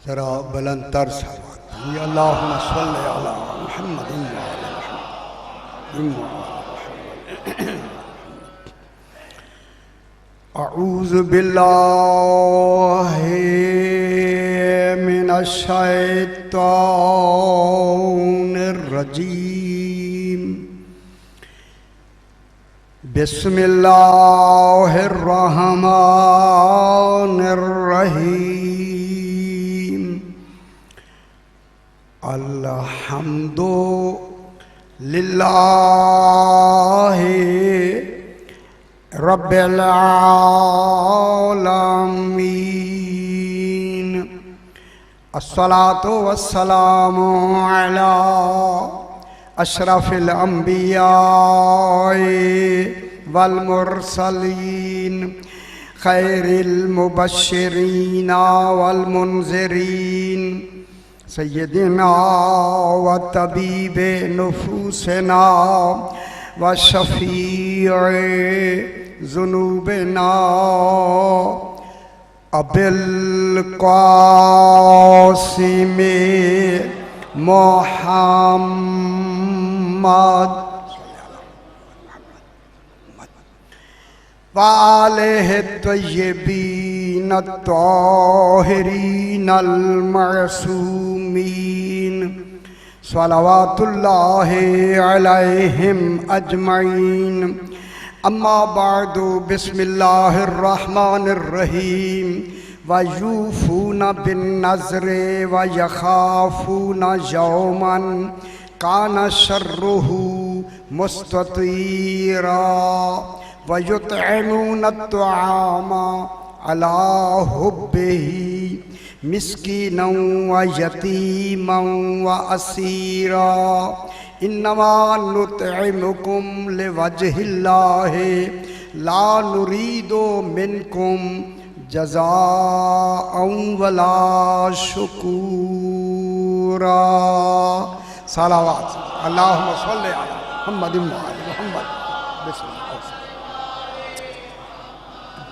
जरा बुलंदतर सलावत अल्लाहुम्मा सल्लि अला मुहम्मद व अला मुहम्मद। अऊज़ु बिल्लाहि मिनश शैतानिर रजीम। बिस्मिल्लाहिर रहमानिर रहीम। अल्हम्दु लिल्लाहि रब्बिल आलमीन। अस्सलातु वस्सलामु अला अशरफिल अंबिया वल मुरसलीन खैरिल मुबश्शिरीना वल मुनज़िरीन सय्यदिना व तबीबे नुफूसना व शफ़ीए ज़ुनूबिना अबिल क़ासिम मुहम्मद व आलिहि तय्यबीन अत्ताहिरीन अल-मअसूमीन सलवातुल्लाहि अलैहिम अजमईन। अम्मा बादु बिस्मिल्लाहिर रहमानिर रहीम। व यूफूना बिन नज़रे व यखाफूना यौमन काना शर्रुहु मुस्ततीरा व युतइमूना अत्तआमा अला हुब्बिही मिस्कीनन व यतीमन व असीरा। इन्नमा नुतइमुकुम लिवजहिल्लाहि ला नुरीदु मिनकुम जज़ाअन वला शुकूरा। सलावत अल्लाहुम्मा सल्लि अला मुहम्मद व अला मुहम्मद। बिस्मिल्लाह।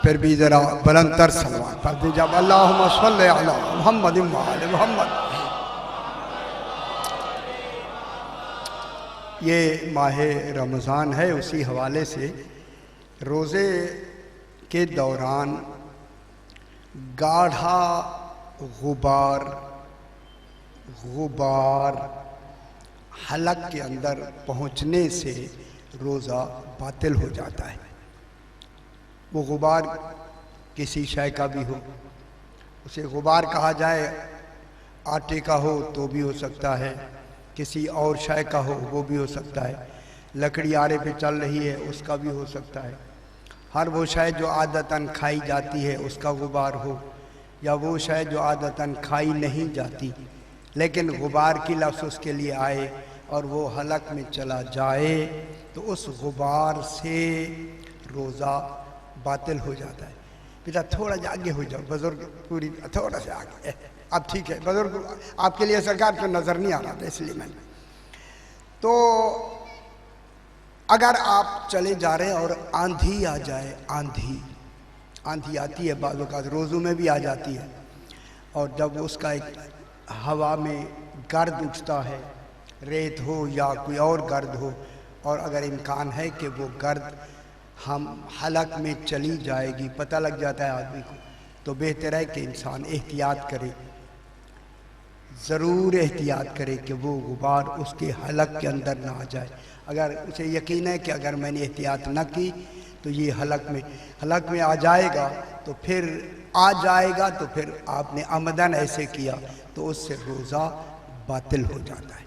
फिर भी ज़रा बुलंदतर सलवात पढ़ दीजिए। अल्लाहुम्मा सल्लि अला मुहम्मद व अला मुहम्मद। ये माह रमज़ान है, उसी हवाले से रोज़े के दौरान गाढ़ा गुबार हलक के अंदर पहुँचने से रोज़ा बातिल हो जाता है। वो गुबार किसी शय का भी हो, उसे गुबार कहा जाए, आटे का हो तो भी हो सकता है, किसी और शय का हो वो भी हो सकता है, लकड़ी आरे पे चल रही है उसका भी हो सकता है। हर वो शय जो आदतन खाई जाती है उसका गुबार हो, या वो शय जो आदतन खाई नहीं जाती लेकिन गुबार की लफ्ज़ उसके लिए आए और वो हलक में चला जाए, तो उस गुबार से रोज़ा बातिल हो जाता है। पिता थोड़ा सा आगे हो जाओ, बुजुर्ग पूरी थोड़ा सा आगे। अब ठीक है बुजुर्ग, आपके लिए सरकार को नज़र नहीं आ रहा था इसलिए मैंने। तो अगर आप चले जा रहे हैं और आंधी आ जाए, आंधी आती है बाज़ औक़ात रोज़ों में भी आ जाती है, और जब उसका एक हवा में गर्द उठता है, रेत हो या कोई और गर्द हो, और अगर इम्कान है कि वो गर्द हम हलक में चली जाएगी, पता लग जाता है आदमी को, तो बेहतर है कि इंसान एहतियात करे, ज़रूर एहतियात करे कि वो गुबार उसके हलक के अंदर ना आ जाए। अगर उसे यकीन है कि अगर मैंने एहतियात न की तो ये हलक में आ जाएगा, तो फिर आपने आमदन ऐसे किया तो उससे रोज़ा बातिल हो जाता है।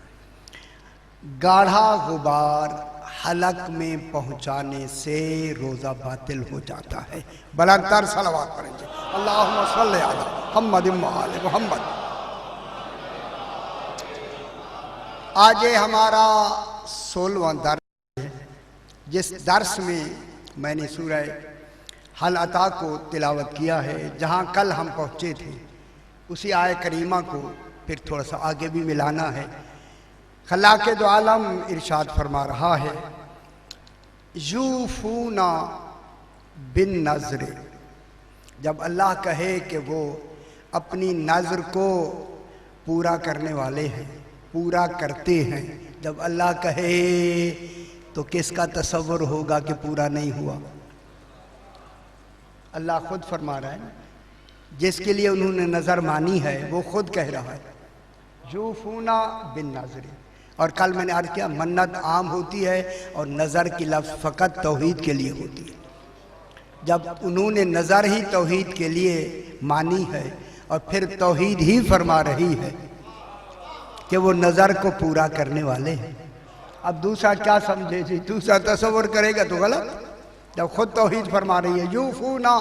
गाढ़ा गुबार हलक में पहुंचाने से रोज़ा बातिल हो जाता है। बुलंदतर सलावत पढ़ेंगे। अल्लाहुम्मा सल्लि अला मुहम्मद व अला मुहम्मद। आज ये हमारा 16वां दर्स है, जिस दर्स में मैंने सूरह हल अता को तिलावत किया है। जहाँ कल हम पहुँचे थे उसी आय करीमा को फिर थोड़ा सा आगे भी मिलाना है। खलाक़ दो आलम इरशाद फरमा रहा है, यूफूना बिन नज़रे, जब अल्लाह कहे कि वो अपनी नज़र को पूरा करने वाले हैं, पूरा करते हैं। जब अल्लाह कहे तो किसका तसव्वुर होगा कि पूरा नहीं हुआ? अल्लाह खुद फरमा रहा है, जिसके लिए उन्होंने नज़र मानी है वो खुद कह रहा है यूफूना बिन नज़र। और कल मैंने अर्ज़ किया मन्नत आम होती है और नज़र की लफ्ज़ फ़कत तौहीद के लिए होती है। जब उन्होंने नज़र ही तौहीद के लिए मानी है और फिर तौहीद ही फरमा रही है कि वो नज़र को पूरा करने वाले हैं। अब दूसरा क्या समझे जी, दूसरा तसव्वुर करेगा तो गलत। जब खुद तौहीद फरमा रही है यूफूना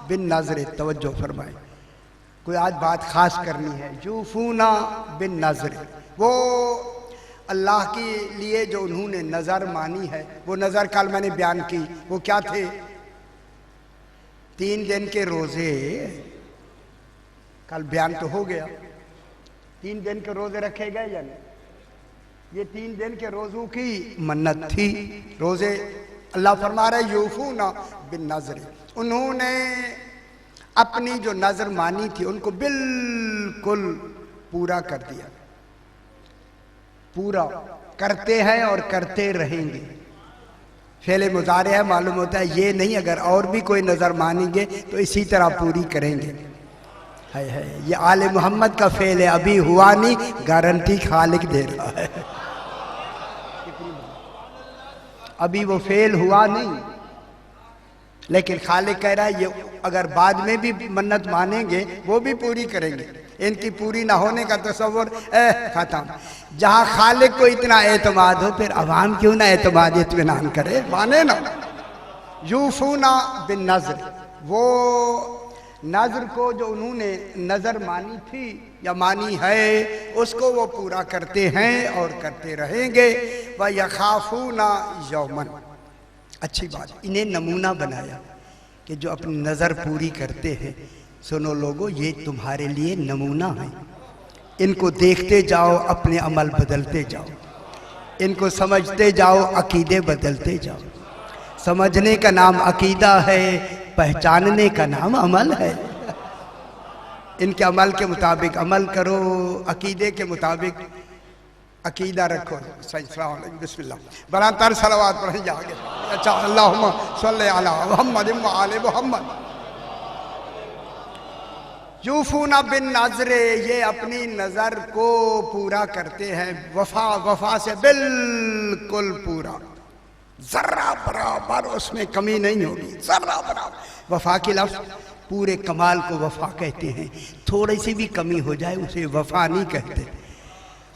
बिन नज़र, तवज्जो फरमाए, कोई आज बात खास करनी है। यूफूना बिन नज़र, वो अल्लाह के लिए जो उन्होंने नज़र मानी है, वो नज़र कल मैंने बयान की, वो क्या थे? 3 दिन के रोज़े, कल बयान तो हो गया। 3 दिन के रोज़े रखे गए या नहीं? ये 3 दिन के रोज़ों की मन्नत थी। रोज़े अल्लाह फरमा रहे यूफूना बिन नज़र, उन्होंने अपनी जो नज़र मानी थी उनको बिल्कुल पूरा कर दिया। पूरा करते हैं और करते रहेंगे। फेले मुजारे है, मालूम होता है ये नहीं, अगर और भी कोई नज़र मानेंगे तो इसी तरह पूरी करेंगे। है ये आले मोहम्मद का फेल है, अभी हुआ नहीं, गारंटी खालिक दे रहा है। अभी वो फेल हुआ नहीं, लेकिन खालिक कह रहा है ये अगर बाद में भी मन्नत मानेंगे वो भी पूरी करेंगे। इनकी पूरी ना होने का तसव्वुर खत्म। जहाँ खालिक को इतना एतमाद हो फिर अवाम क्यों ना एतमाद इत्मीनान करे, माने ना। यूफूना बिन नज़र, वो नज़र को जो उन्होंने नज़र मानी थी या मानी है उसको वो पूरा करते हैं और करते रहेंगे। व यखाफूना यौमन, अच्छी बात, इन्हें नमूना बनाया कि जो अपनी नज़र पूरी करते हैं। सुनो लोगों, ये तुम्हारे लिए नमूना है, इनको देखते जाओ, अपने अमल बदलते जाओ, इनको समझते जाओ, अकीदे बदलते जाओ। समझने का नाम अकीदा है, पहचानने का नाम अमल है। इनके अमल के मुताबिक अमल करो, अकीदे के मुताबिक अकीदा रखो। बिस्मिल्लाह, बरातर सलावत पढ़ेंगे आगे। अच्छा, अल्लाहुम्मा सल्ली अला मुहम्मद व आले मुहम्मद। यूफूना बिन नज़रे, ये अपनी नज़र को पूरा करते हैं। वफा, वफा से बिल्कुल पूरा, जर्रा बराबर उसमें कमी नहीं होगी, जर्रा बराबर। वफा के लफ्ज़ पूरे कमाल को वफा कहते हैं, थोड़ी सी भी कमी हो जाए उसे वफा नहीं कहते।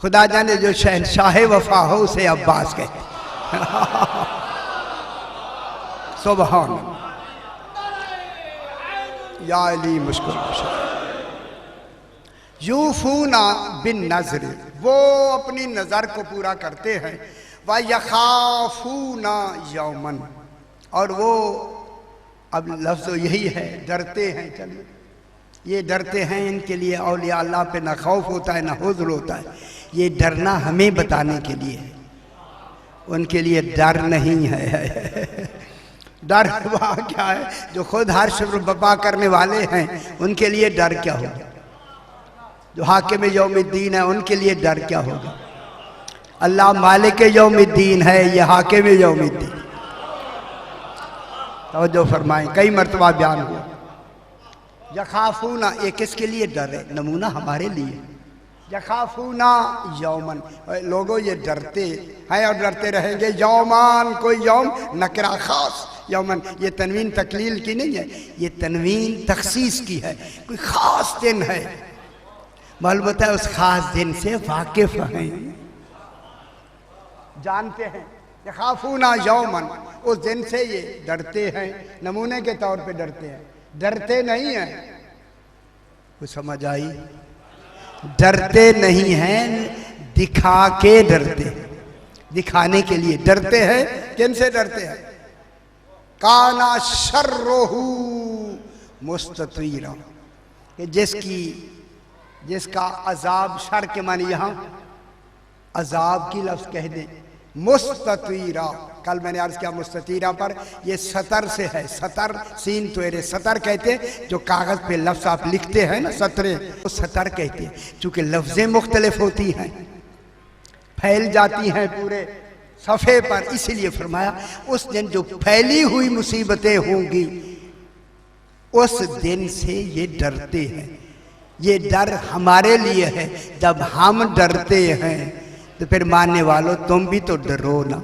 खुदा जाने जो शहनशाह वफा हो उसे अब्बास कहते। सुभान या अली मुश्किल। यूफूना बिन नज़र, वो अपनी नज़र को पूरा करते हैं। व यखाफूना यौमन, और वो अब लफ्ज़ यही है, डरते हैं। चलिए, ये डरते हैं, इनके लिए औलिया अल्लाह पे ना खौफ होता है ना हुज़्र होता है। ये डरना हमें बताने के लिए है, उनके लिए डर नहीं है। डर वह क्या है जो खुद हर शुक्र बपा करने वाले हैं, उनके लिए डर क्या होगा? जो हाकिम यौमिद्दीन है उनके लिए डर क्या होगा? अल्लाह मालिक यौमिद्दीन है, ये हाकिम यौमिद्दीन। तवज्जो फरमाएं, कई मर्तबा बयान हुआ। यखाफूना, ये किसके लिए डर है? नमूना हमारे लिए। यखाफूना यौमन, लोगों ये डरते हैं और डरते रहेंगे। यौमान, कोई यौम नकरा खास, यौमन ये तनवीन तकलील की नहीं है, ये तनवीन तखसीस की है। कोई खास दिन है, मालूम होता है उस खास दिन से वाकिफ हैं, जानते हैं। यखाफूना यौमन, उस दिन से ये डरते हैं, नमूने के तौर पे डरते हैं, डरते नहीं हैं। कुछ समझ आई? डरते नहीं हैं, दिखा के डरते, दिखाने के लिए डरते हैं। किन से डरते हैं? काना शर्रुहु मुस्ततीरा, कि जिसका अजाब, शर के मानी यहाँ अजाब की लफ्ज़ कह दे, मुस्ततीरा, कल मैंने अर्ज किया मुस्ततीरा पर, ये सतर से है, सतर सीन तोरे सतर कहते हैं, जो कागज पे लफ्ज आप लिखते हैं ना सतरे, वो सतर कहते हैं। चूंकि लफ्जें मुख्तलिफ होती हैं, फैल जाती हैं पूरे सफ़े पर, इसीलिए फरमाया उस दिन जो फैली हुई मुसीबतें होंगी उस दिन से ये डरते हैं। ये डर हमारे लिए है, जब हम डरते हैं तो फिर मानने वालों तुम भी तो डरो ना,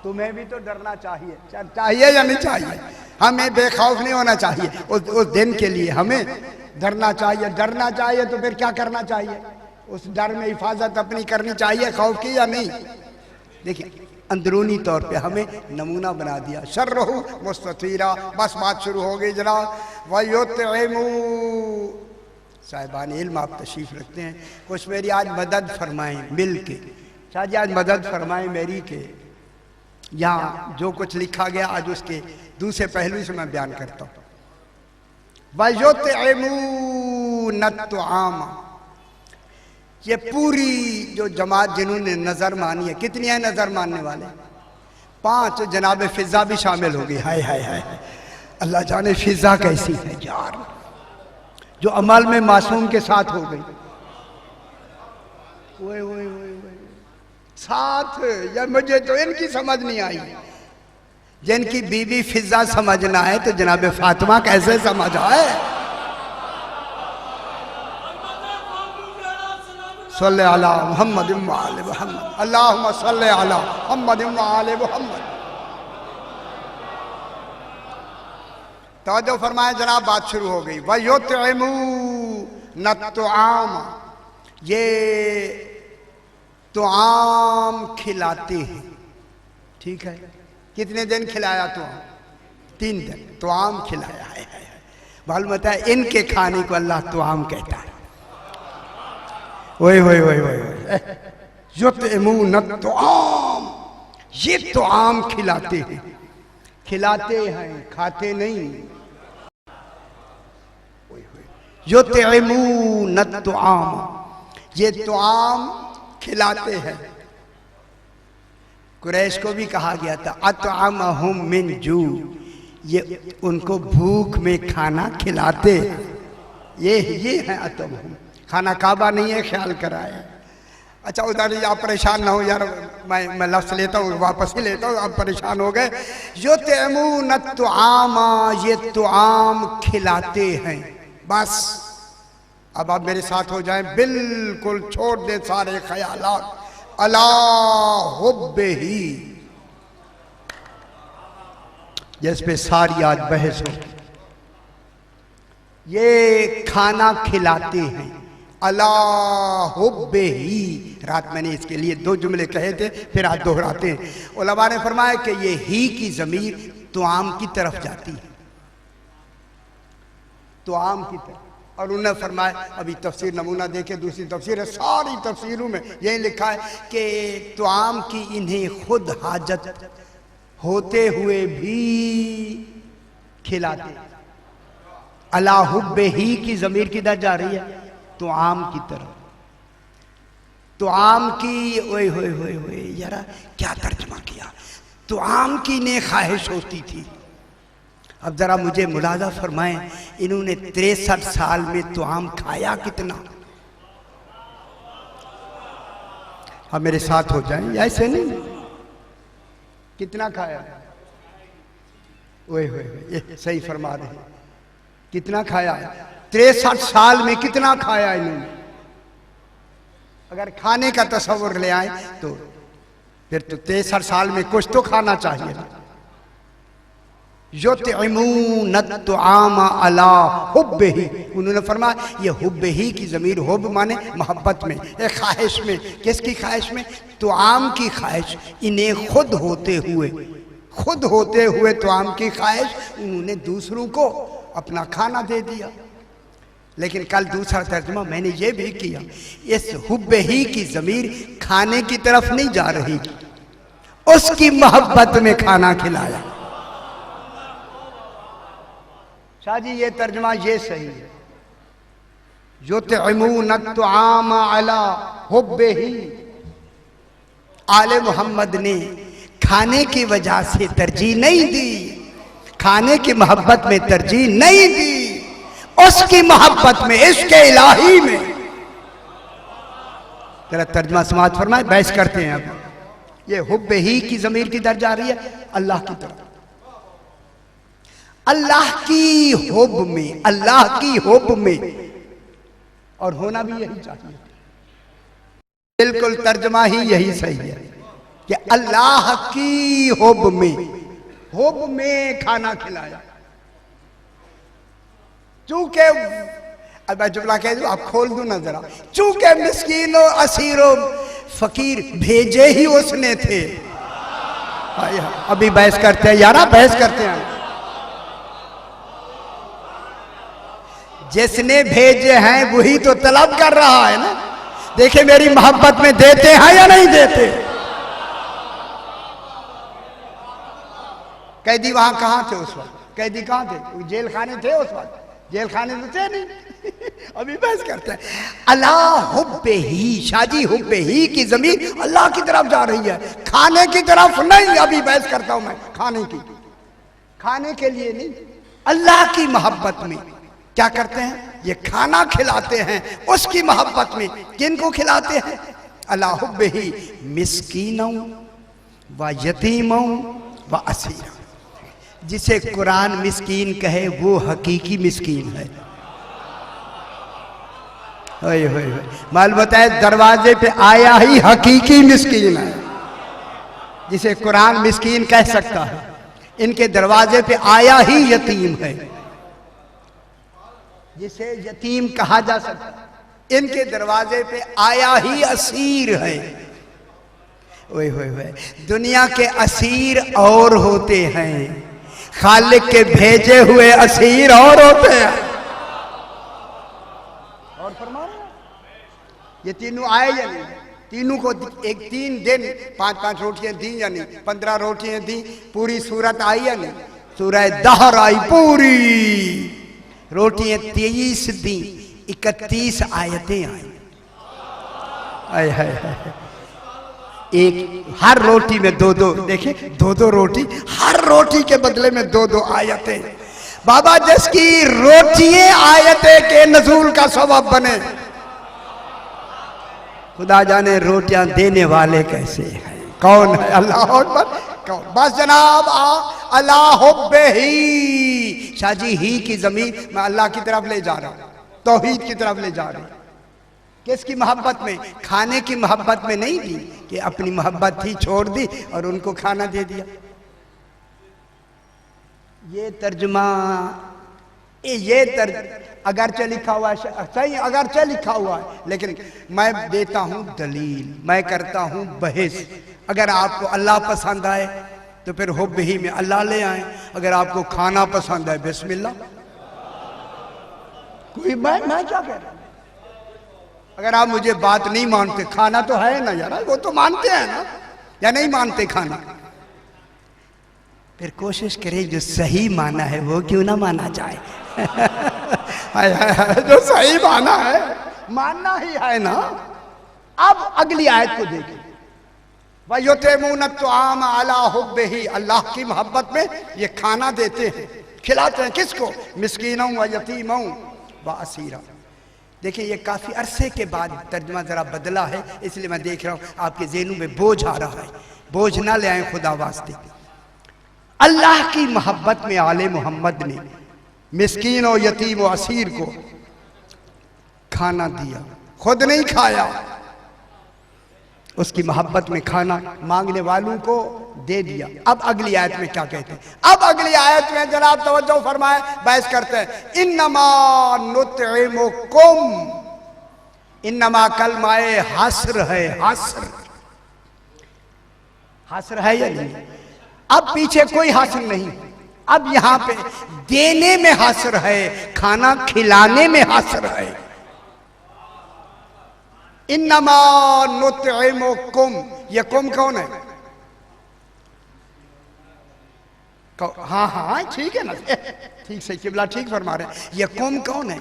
तुम्हें भी तो डरना चाहिए, चाहिए या नहीं चाहिए? हमें बेखौफ नहीं होना चाहिए, उस दिन के लिए हमें डरना चाहिए। डरना चाहिए तो फिर क्या करना चाहिए? उस डर में हिफाजत अपनी करनी चाहिए खौफ की या नहीं? देखिए अंदरूनी तौर पे हमें नमूना बना दिया, शर्रहु मुस्ततीरा। बस बात शुरू हो गई जनाब। वयुतइमू, साहिबान इल्म आप तशरीफ रखते हैं, कुछ मेरी आज मदद फरमाएं मिल के, शाह जी आज मदद फरमाएं मेरी के, यहाँ जो कुछ लिखा गया आज उसके दूसरे पहलू से मैं बयान करता हूँ। वयुतइमू नत्तुआम, ये पूरी जो जमात जिन्होंने नजर मानी है, कितनी है नजर मानने वाले? 5। जनाब फिजा भी शामिल हो गई। हाय हाय हाय, अल्लाह जाने फिजा कैसी है यार, जो अमल में मासूम के साथ हो गई। वो साथ, या मुझे तो इनकी समझ नहीं आई। जिनकी बीबी फिजा समझना है तो जनाब फातिमा कैसे समझ आए? सल्ले अला मुहम्मद व आले मुहम्मद, अल्लाहुम्मा सल्ले अला मुहम्मद व आले मुहम्मद। तवज्जो फरमाए जनाब, बात शुरू हो गई। वयुतइमू नत्तुआम, ये तुआम खिलाते हैं, ठीक है। कितने दिन खिलाया? तो 3 दिन तुआम खिलाया है। मालूम होता है इनके खाने को अल्लाह तुआम कहता है। वही युतइमू नत्तुआम, ये तुआम खिलाते हैं, खिलाते हैं खाते नहीं। युतइमू नत्तुआम, ये तुआम खिलाते हैं। कुरैश को भी कहा गया था अतअमहुम मिन जू, ये उनको भूख में खाना खिलाते। ये है अतअमहुम, खाना काबा नहीं है, ख्याल कराए। अच्छा उधर आप परेशान ना हो यार, मैं लफ्ज़ लेता हूँ वापस ही लेता हूँ, आप परेशान हो गए। युतइमू नत्तुआमा, ये तुआम खिलाते हैं। बस अब आप मेरे साथ हो जाएं, बिल्कुल छोड़ दे सारे ख्यालात। अला हुब्बे ही, जिस पे सारी आज बहस हो, ये खाना खिलाते हैं। अला हुब्बे ही, रात मैंने इसके लिए 2 जुमले कहे थे, फिर आज दोहराते हैं। उलमा ने फरमाया कि ये ही की ज़मीर तुआम की तरफ जाती है, तुआम की तरफ। और उन्होंने फरमाया, अभी तफसीर नमूना देखे, दूसरी तफसीर है, सारी तफसीरों में यही लिखा है कि तुआम की इन्हें खुद हाजत होते हुए भी खिलाते। अला हुब्बे ही की ज़मीर किधर जा रही है? तुआम की तरफ। तुआम की, ओए होए होए होए यारा क्या तर्जमा किया। तुआम की ने ख्वाहिश होती थी। अब जरा मुझे मुलाजा फरमाएं, इन्होंने 63 साल में तुआम खाया कितना? अब मेरे साथ हो जाएं, ऐसे नहीं, कितना खाया? ओए होए ये सही फरमा रहे हैं, कितना खाया? 63 साल में कितना खाया इन्होंने? अगर खाने का तस्वर ले आए तो फिर तो 63 साल में कुछ तो खाना चाहिए ना। युतइमू नत्तुआम अला हुब्बे ही, उन्होंने फरमाया ये हुब्बे ही की ज़मीर, हुब माने मोहब्बत में, एक ख्वाहिश में। किसकी ख्वाहिश में? तुआम की ख्वाहिश। इन्हें खुद होते हुए तुआम की ख्वाहिश, उन्होंने दूसरों को अपना खाना दे दिया। लेकिन कल दूसरा तर्जुमा मैंने ये भी किया, इस हुब्बे ही की ज़मीर खाने की तरफ नहीं जा रही, उसकी मोहब्बत में खाना खिलाया। शाह जी ये तर्जुमा ये सही है। युतइमू नत्तुआम अला हुब्बे ही, आले मोहम्मद ने खाने की वजह से तरजीह नहीं दी, खाने की मोहब्बत में तरजीह नहीं दी, उसकी मोहब्बत में, इश्क इलाही में। तेरा तर्जमा समाज फरमाए, बहस करते हैं। अब ये हुब्बे ही की ज़मीर किधर जा रही है? अल्लाह की तरफ। अल्लाह की हुब में, अल्लाह की हुब में, और होना भी यही चाहिए। बिल्कुल तर्जमा ही यही सही है कि अल्लाह की हुब में खाना खिलाया। चूंकि अब मैं जुमला कह दूं, आप खोल दूं ना जरा, चूंकि मिस्कीनों असीरों फकीर भेजे ही उसने थे। अभी बहस करते हैं यारा, बहस करते हैं। जिसने भेजे हैं वही तो तलब कर रहा है ना। देखिए मेरी मोहब्बत में देते हैं या नहीं देते। कैदी वहां कहां थे उस वक्त? कैदी कहां थे? जेल खाने थे उस वक्त? जेल खाने तो थे नहीं। अभी बहस करते हैं। अल्लाह हुब्बे ही, शाजी हुब्बे ही की जमीन अल्लाह की तरफ जा रही है, खाने की तरफ नहीं। अभी बहस करता हूं मैं खाने की, खाने के लिए नहीं, अल्लाह की मोहब्बत में क्या करते हैं? ये खाना खिलाते हैं उसकी मोहब्बत में। किनको खिलाते हैं? अल्लाह हुब्बे ही मिस्कीनों व यतीमों व असीरा। जिसे कुरान मिस्कीन कहे वो हकीकी मिस्कीन है। मालूम होता है दरवाजे पे आया ही हकीकी मिस्कीन है। जिसे कुरान मिस्कीन कह सकता है, इनके दरवाजे पे आया ही यतीम है। जिसे यतीम कहा जा सकता, इनके दरवाजे पे आया ही असीर है। ओए होए होए, दुनिया के असीर और होते हैं, खालिक के भेजे हुए असीर और होते हैं। और फरमा ये तीनों आए या नहीं? तीनों को एक 3 दिन 5-5 रोटियां दी या नहीं? 15 रोटियां दी। पूरी सूरत आई या नहीं? सूरह दहर आई पूरी। रोटियां 23 दी, 31 आयतें आई। आय हाय हाय, एक हर रोटी में 2-2, देखिए 2-2 रोटी, हर रोटी के बदले में 2-2 आयतें। बाबा जिसकी रोटियां आयतें के नज़ूल का सबब बने, खुदा जाने रोटियां देने वाले कैसे हैं, कौन है? अल्लाह अकबर, कौन? बस जनाब अल्लाह हुब्बे ही, शाजी ही की जमीन मैं अल्लाह की तरफ ले जा रहा हूं, तौहीद की तरफ ले जा रहा हूं। किसकी मोहब्बत में? खाने की मोहब्बत में नहीं दी कि अपनी मोहब्बत थी छोड़ दी और उनको खाना दे दिया। ये तर्जुमा, अगरचे लिखा हुआ है सही, अगरचे लिखा हुआ है, लेकिन मैं देता हूं दलील, मैं करता हूं बहस। अगर आपको अल्लाह पसंद आए तो फिर हुब्ब ही में अल्लाह ले आए, अगर आपको खाना पसंद है बिस्मिल्लाह। कोई मैं क्या कह रहा हूं? अगर आप मुझे बात नहीं मानते, खाना तो है ना यार, वो तो मानते हैं ना, या नहीं मानते खाना? फिर कोशिश करें जो सही माना है वो क्यों ना माना जाए। जो सही माना है मानना ही है ना। अब अगली आयत को देखिए, वयुतिमून अत्तआम अला हुब्बिही, अल्लाह की मोहब्बत में ये खाना देते हैं, खिलाते हैं। किसको? मिस्कीनों व यतीमों व असीरा। देखिए ये काफी अरसे के बाद तर्जमा जरा बदला है, इसलिए मैं देख रहा हूं आपके ज़हनों में बोझ आ रहा है। बोझ ना ले आए खुदा वास्ते। अल्लाह की मोहब्बत में आले मोहम्मद ने मिस्कीन और यतीम और असीर को खाना दिया, खुद नहीं खाया। उसकी मोहब्बत में खाना मांगने वालों को दे दिया। अब अगली आयत में क्या कहते हैं? अब अगली आयत में जनाब तवज्जो फरमाए, बहस करते हैं। इन्नमा नुतइमुकुम, इन्नमा कलमाए हस्र है, हस्र, हस्र है या नहीं? अब पीछे कोई हस्र नहीं, अब यहां पे देने में हस्र है, खाना खिलाने में हस्र है। इन्नमा नुतइमुकुम, ये कुम कौन है? हाँ हाँ ठीक है ना, ठीक से किबला ठीक फरमा रहे हैं। ये कुम कौन है?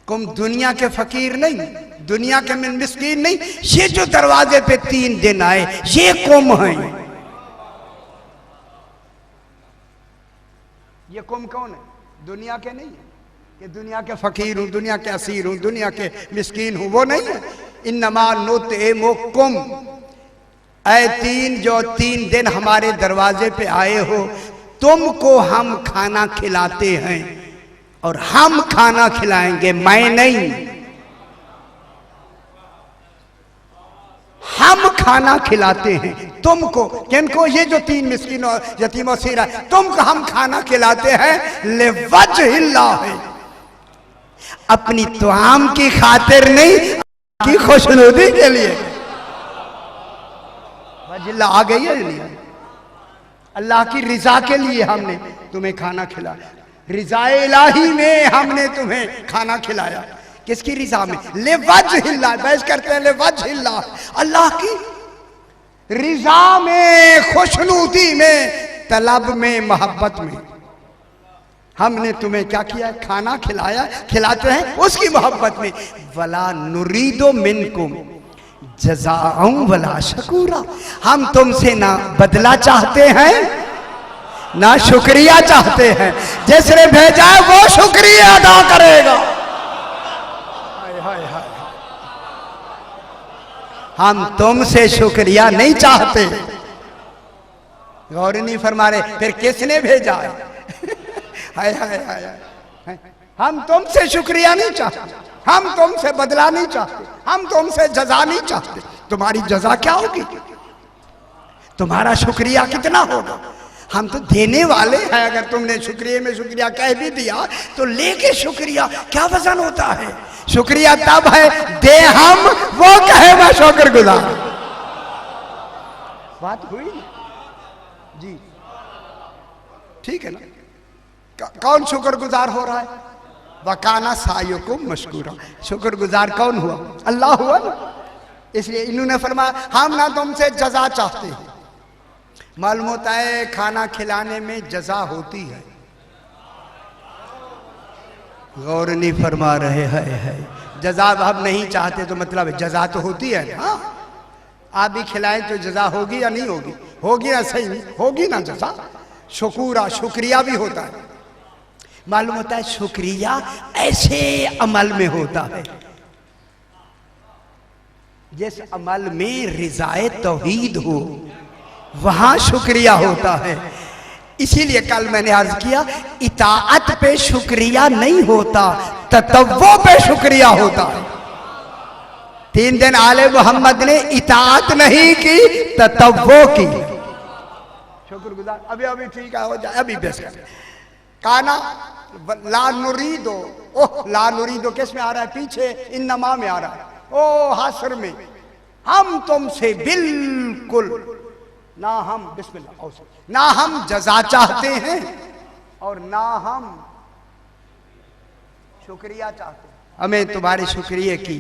कुम दुनिया के फकीर नहीं, दुनिया के में मिस्कीन नहीं, ये जो दरवाजे पे 3 दिन आए ये कौम है। ये कौम कौन है? दुनिया के नहीं है कि दुनिया के फकीर हूं, दुनिया के असीर हूं, दुनिया के मिस्कीन हूं, वो नहीं है। इन्नमा नुतइमुकुम, ऐ 3 दिन हमारे दरवाजे पे आए हो, तुमको हम खाना खिलाते हैं और हम खाना खिलाएंगे, मैं नहीं। हम खाना खिलाते हैं तुमको, किनको? ये जो 3 मिस्किन और यतीम और सीरा, तुमको हम खाना खिलाते हैं लिवजहिल्लाह, अपनी तुआम की खातिर नहीं, की खुशनुदी के लिए। वजिल्ला आ गई है नहीं, अल्लाह की रिजा के लिए हमने तुम्हें खाना खिलाया, रिजाए इलाही में हमने तुम्हें खाना खिलाया। किसकी रिजा में? लिवजहिल्लाह, बहस करते हैं लिवजहिल्लाह, अल्लाह की रिजा में, खुशनुदी में, तलब में, मोहब्बत में हमने तुम्हें क्या किया? खाना खिलाया, खिलाते हैं उसकी मोहब्बत में। वला नुरीदो मिनकुम जज़ाअन वला शकूरा, हम तुमसे ना बदला चाहते हैं ना शुक्रिया चाहते हैं, जिसने भेजा है वो शुक्रिया अदा करेगा। हाय हाय हाय, हम तुमसे शुक्रिया नहीं चाहते। गौर नहीं फरमा रहे, फिर किसने भेजा है? हाय हाय हाय, हम तुमसे शुक्रिया नहीं चाहते, हम तुमसे बदला नहीं चाहते, हम तुमसे जजा नहीं चाहते। तुम्हारी जजा क्या होगी? तुम्हारा शुक्रिया कितना होगा? हम तो देने वाले हैं। अगर तुमने शुक्रिया में शुक्रिया कह भी दिया तो लेके शुक्रिया क्या वजन होता है? शुक्रिया तब है दे हम, वो कहे मैं शुक्रगुजार। बात हुई जी? ठीक है ना? कौन शुक्रगुजार हो रहा है? वकाना सायुकुम मशकूरा, शुक्रगुजार कौन हुआ? अल्लाह हुआ ना। इसलिए इन्होंने फरमाया हम ना तुमसे जजा चाहते हैं। मालूम होता है खाना खिलाने में जजा होती है। गौर नहीं फरमा रहे हैं। जजा हम नहीं चाहते तो मतलब जजा तो होती है ना। आप भी खिलाएं तो जजा होगी या नहीं होगी? होगी ना, सही होगी ना जजा। शुक्रा, शुक्रिया भी होता है। मालूम होता है शुक्रिया ऐसे अमल में होता है जिस अमल में रिजाए तौहीद हो, वहां शुक्रिया होता है। इसीलिए कल मैंने अर्ज किया, इताअत पे शुक्रिया नहीं होता, ततव्वो पे शुक्रिया होता है। 3 दिन आले मोहम्मद ने इताअत नहीं की, ततव्वो की। शुक्रगुजार अभी अभी ठीक है, हो जाए अभी बेस कर। काना ला नुरीदो, ओह ला नुरीदो किस में आ रहा है? पीछे इन्नमा में आ रहा है। ओ हासर में, हम तुमसे बिल्कुल ना हम बिस्मिल्लाह ना हम जजा चाहते हैं और ना हम शुक्रिया चाहते हैं। हमें तुम्हारे शुक्रिया की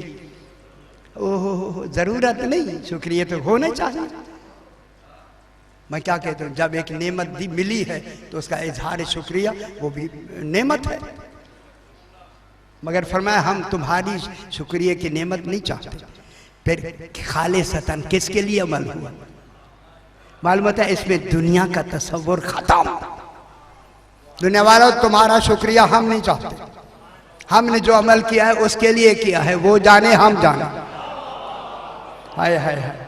ओह जरूरत नहीं, शुक्रिया तो होना चाहिए। मैं क्या कहता हूँ, जब एक नेमत दी मिली है तो उसका इजहार शुक्रिया वो भी नेमत है। मगर फरमाया हम तुम्हारी शुक्रिया की नेमत नहीं चाहते। फिर खालिसतन किसके लिए अमल हुआ? मालूम होता है इसमें दुनिया का तसव्वुर खत्म। दुनिया वालों तुम्हारा शुक्रिया हम नहीं चाहते, हमने जो अमल किया है उसके लिए किया है, वो जाने हम जाने। हाय हाय हाय,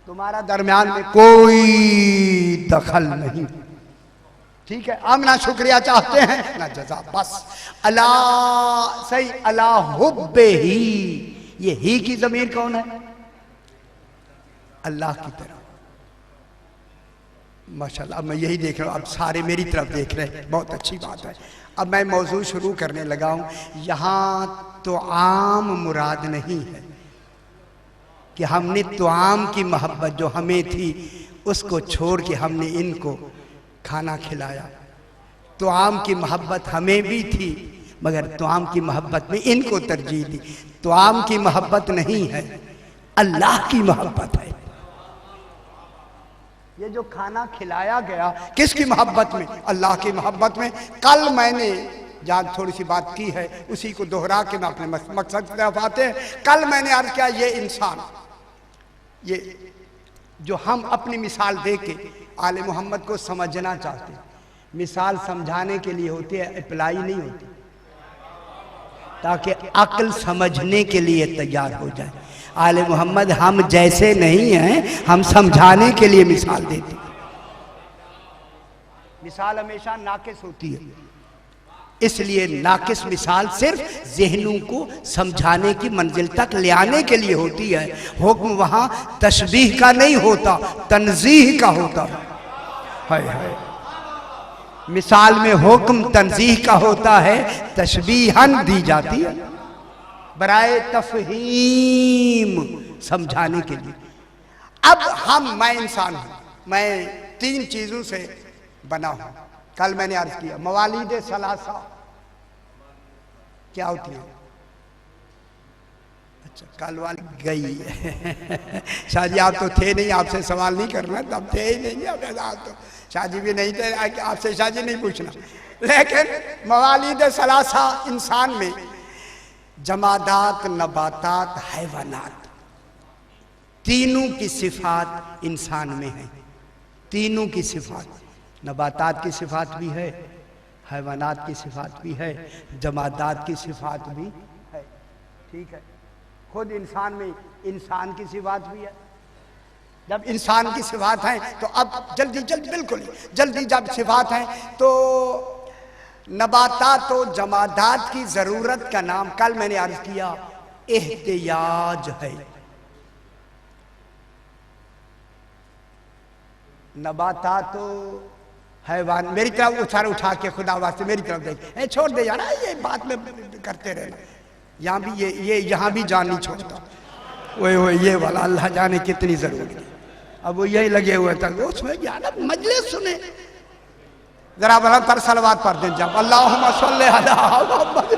तुम्हारा दरमियान में कोई दखल नहीं। ठीक है, हम ना शुक्रिया चाहते हैं ना जजा, बस अल्लाह सही अल्लाह हुब्बे ही। ये ही की जमीर कौन है? अल्लाह की तरफ। माशाल्लाह, मैं यही देख रहा हूँ, अब सारे मेरी तरफ देख रहे हैं, बहुत अच्छी बात है। अब मैं मौजू शुरू करने लगा हूँ। यहाँ तो आम मुराद नहीं है कि हमने तो आम की मोहब्बत जो हमें थी उसको छोड़ के हमने इनको खाना खिलाया। तो आम की मोहब्बत हमें भी थी मगर तो आम की मोहब्बत में इनको तरजीह दी। तो आम की मोहब्बत नहीं है, अल्लाह की मोहब्बत है। ये जो खाना खिलाया गया किसकी मोहब्बत में? अल्लाह की मोहब्बत में। कल मैंने जहाँ थोड़ी सी बात की है उसी को दोहरा के मैं अपने मकसद की तरफ आते हैं। कल मैंने अर्ज किया ये इंसान, ये जो हम अपनी मिसाल दे के आले मोहम्मद को समझना चाहते हैं, मिसाल समझाने के लिए होती है, अप्लाई नहीं होती, ताकि अक्ल समझने के लिए तैयार हो जाए। आले मोहम्मद हम जैसे नहीं हैं, हम समझाने के लिए मिसाल देते। मिसाल हमेशा नाकिस होती है, इसलिए नाकिस मिसाल सिर्फ ज़हनों को समझाने की मंजिल तक ले आने के लिए होती है। हुक्म वहाँ तशबीह का नहीं होता, तंज़ीह का होता है। हाय हाय, मिसाल में हुक्म तंज़ीह का होता है, तशबीहन दी जाती है बराए तफहीम, समझाने के लिए। अब मैं इंसान हूं, मैं 3 चीजों से बना हूं। कल मैंने अर्ज किया मवालिद सलासा क्या होती है। अच्छा, कल वाली गई शाह जी, आप तो थे नहीं, आपसे सवाल नहीं करना, तब थे ही नहीं, अब तो शाह जी भी नहीं थे, आपसे शाह जी नहीं पूछना। लेकिन मवालिद सलासा इंसान में जमादात, नबातात, हैवानात, तीनों की सिफात इंसान में है। तीनों की सिफात, नबातात की सिफात भी है, हैवानात की सिफात भी है, जमादात की सिफात भी है। ठीक है, खुद इंसान में इंसान की सिफात भी है। जब इंसान की सिफात है तो अब जल्दी बिल्कुल जल्दी जब सिफात है तो नबातात तो जमादात की जरूरत का नाम कल मैंने अर्ज किया एहतियाज है। नबातात तो हैवान, मेरी तरफ उठा के खुदा वास्ते मेरी तरफ देख, छोड़ दे यार, ये बात में करते रहना। यहाँ भी ये यहाँ भी जान नहीं छोड़ता। वो ये वाला अल्लाह जाने कितनी जरूरी है। अब वो यही लगे हुए था, उसमें यार मजलिस सुने, जरा बड़ा कर सलवात पढ़ दें जब अल्लाहुम्मा सल्ली अला मुहम्मद।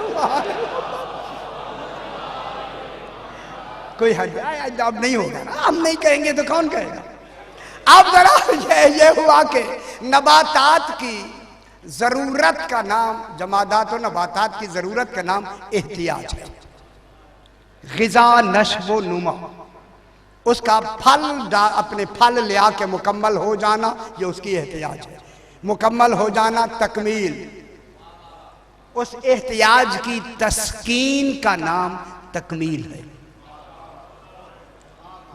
कोई हद अब नहीं होगा ना, हम नहीं कहेंगे तो कौन कहेगा। अब जरा ये हुआ कि नबातात की जरूरत का नाम, जमादात और नबातात की जरूरत का नाम एहतियाज है। ग़िज़ा नश्व नुमा, उसका फल अपने फल ले आके मुकम्मल हो जाना, ये उसकी एहतियाज है। मुकम्मल हो जाना, तकमील, उस एहतियाज की तस्कीन का नाम तकमील है।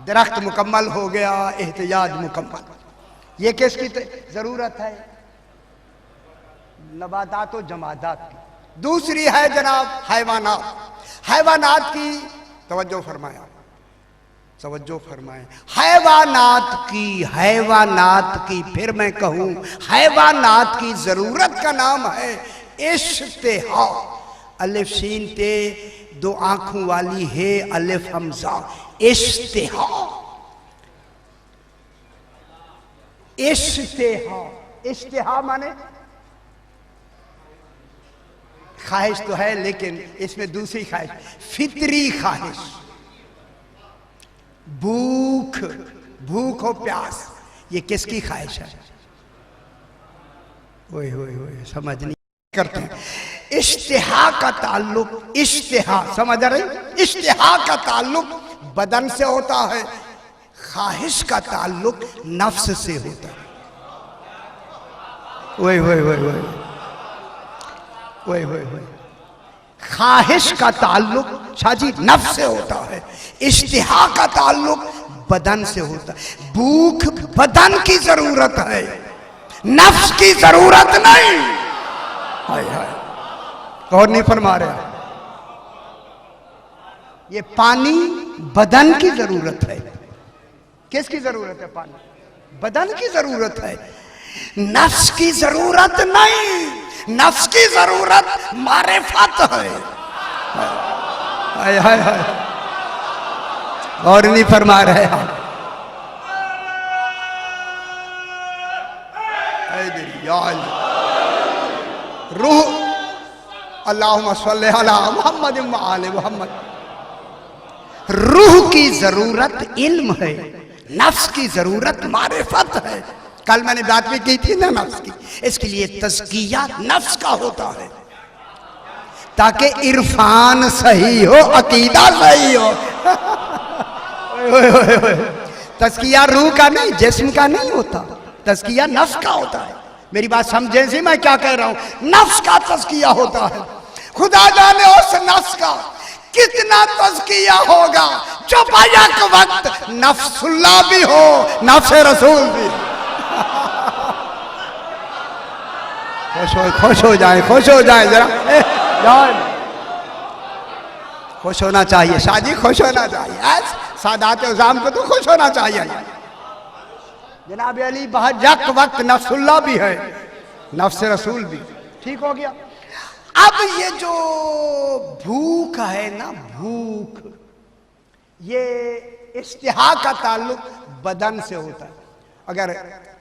दरख्त मुकम्मल हो गया, एहतियाज मुकम्मल। ये किसकी जरूरत है? नबातात और जमादात की। दूसरी है जनाब हैवानात। हैवानात की तवज्जो फरमाया, तवज्जो फरमाए। हैवानात की फिर मैं कहूं, हैवानात की जरूरत का नाम है इश्तिहा। अलिफ सीन ते 2 आंखों वाली है, अलिफ हमजा, इश्तिहा। इश्तिहा, इश्तिहा माने ख्वाहिश तो है, लेकिन इसमें दूसरी ख्वाहिश, फितरी ख्वाहिश, भूख, भूख और प्यास। ये किसकी ख्वाहिश है? ओए ओए ओए, समझ नहीं करते हैं। इश्तिहा का ताल्लुक, इश्तिहा समझ रहे, इश्तिहा का ताल्लुक बदन से होता है, ख्वाहिश का ताल्लुक नफ्स से होता है। ओए ओए ओए ओए ओए ओए ओए, ख्वाहिश का ताल्लुक शाजी नफ्स से होता है, इश्तिहा का ताल्लुक बदन से होता है। भूख बदन की जरूरत है, नफ्स की जरूरत नहीं। हाय हाय, गौर नहीं फरमा रहे। ये पानी बदन की जरूरत है। किसकी जरूरत है? पानी, बदन की जरूरत है, नफ्स की जरूरत नहीं। नफ्स की जरूरत मारिफत है। हाय हाय हाय, और नहीं फरमा रहे आप। रूह, अल्लाहुम्मा सल्ली अला मुहम्मद व आले मुहम्मद। रूह की जरूरत इल्म है, नफ्स की जरूरत मारिफत है। कल मैंने बात भी की थी ना नफ्स की, इसके लिए तज़किया नफ्स का होता है। ताकि इरफान सही हो, अकीदा सही हो। तज़किया रूह का नहीं, जिस्म का नहीं होता, तज़किया नफ्स का होता है। मेरी बात समझे जी मैं क्या कह रहा हूं, नफ्स का तज़किया होता है। खुदा जाने उस नफ्स का कितना तज़किया होगा जो बैक वक्त नफ्सुल्लाह भी हो, नफ्स रसूल भी। खुश हो जाए, खुश हो जाए जरा, खुश होना चाहिए शादी, खुश होना चाहिए। सादात उज़ाम को तो खुश होना चाहिए। जनाब अली बैक वक्त नफ्सुल्लाह भी है, नफ्स रसूल भी। ठीक हो गया। अब ये जो भूख है ना, भूख, ये इश्तिहा का ताल्लुक बदन से होता है। अगर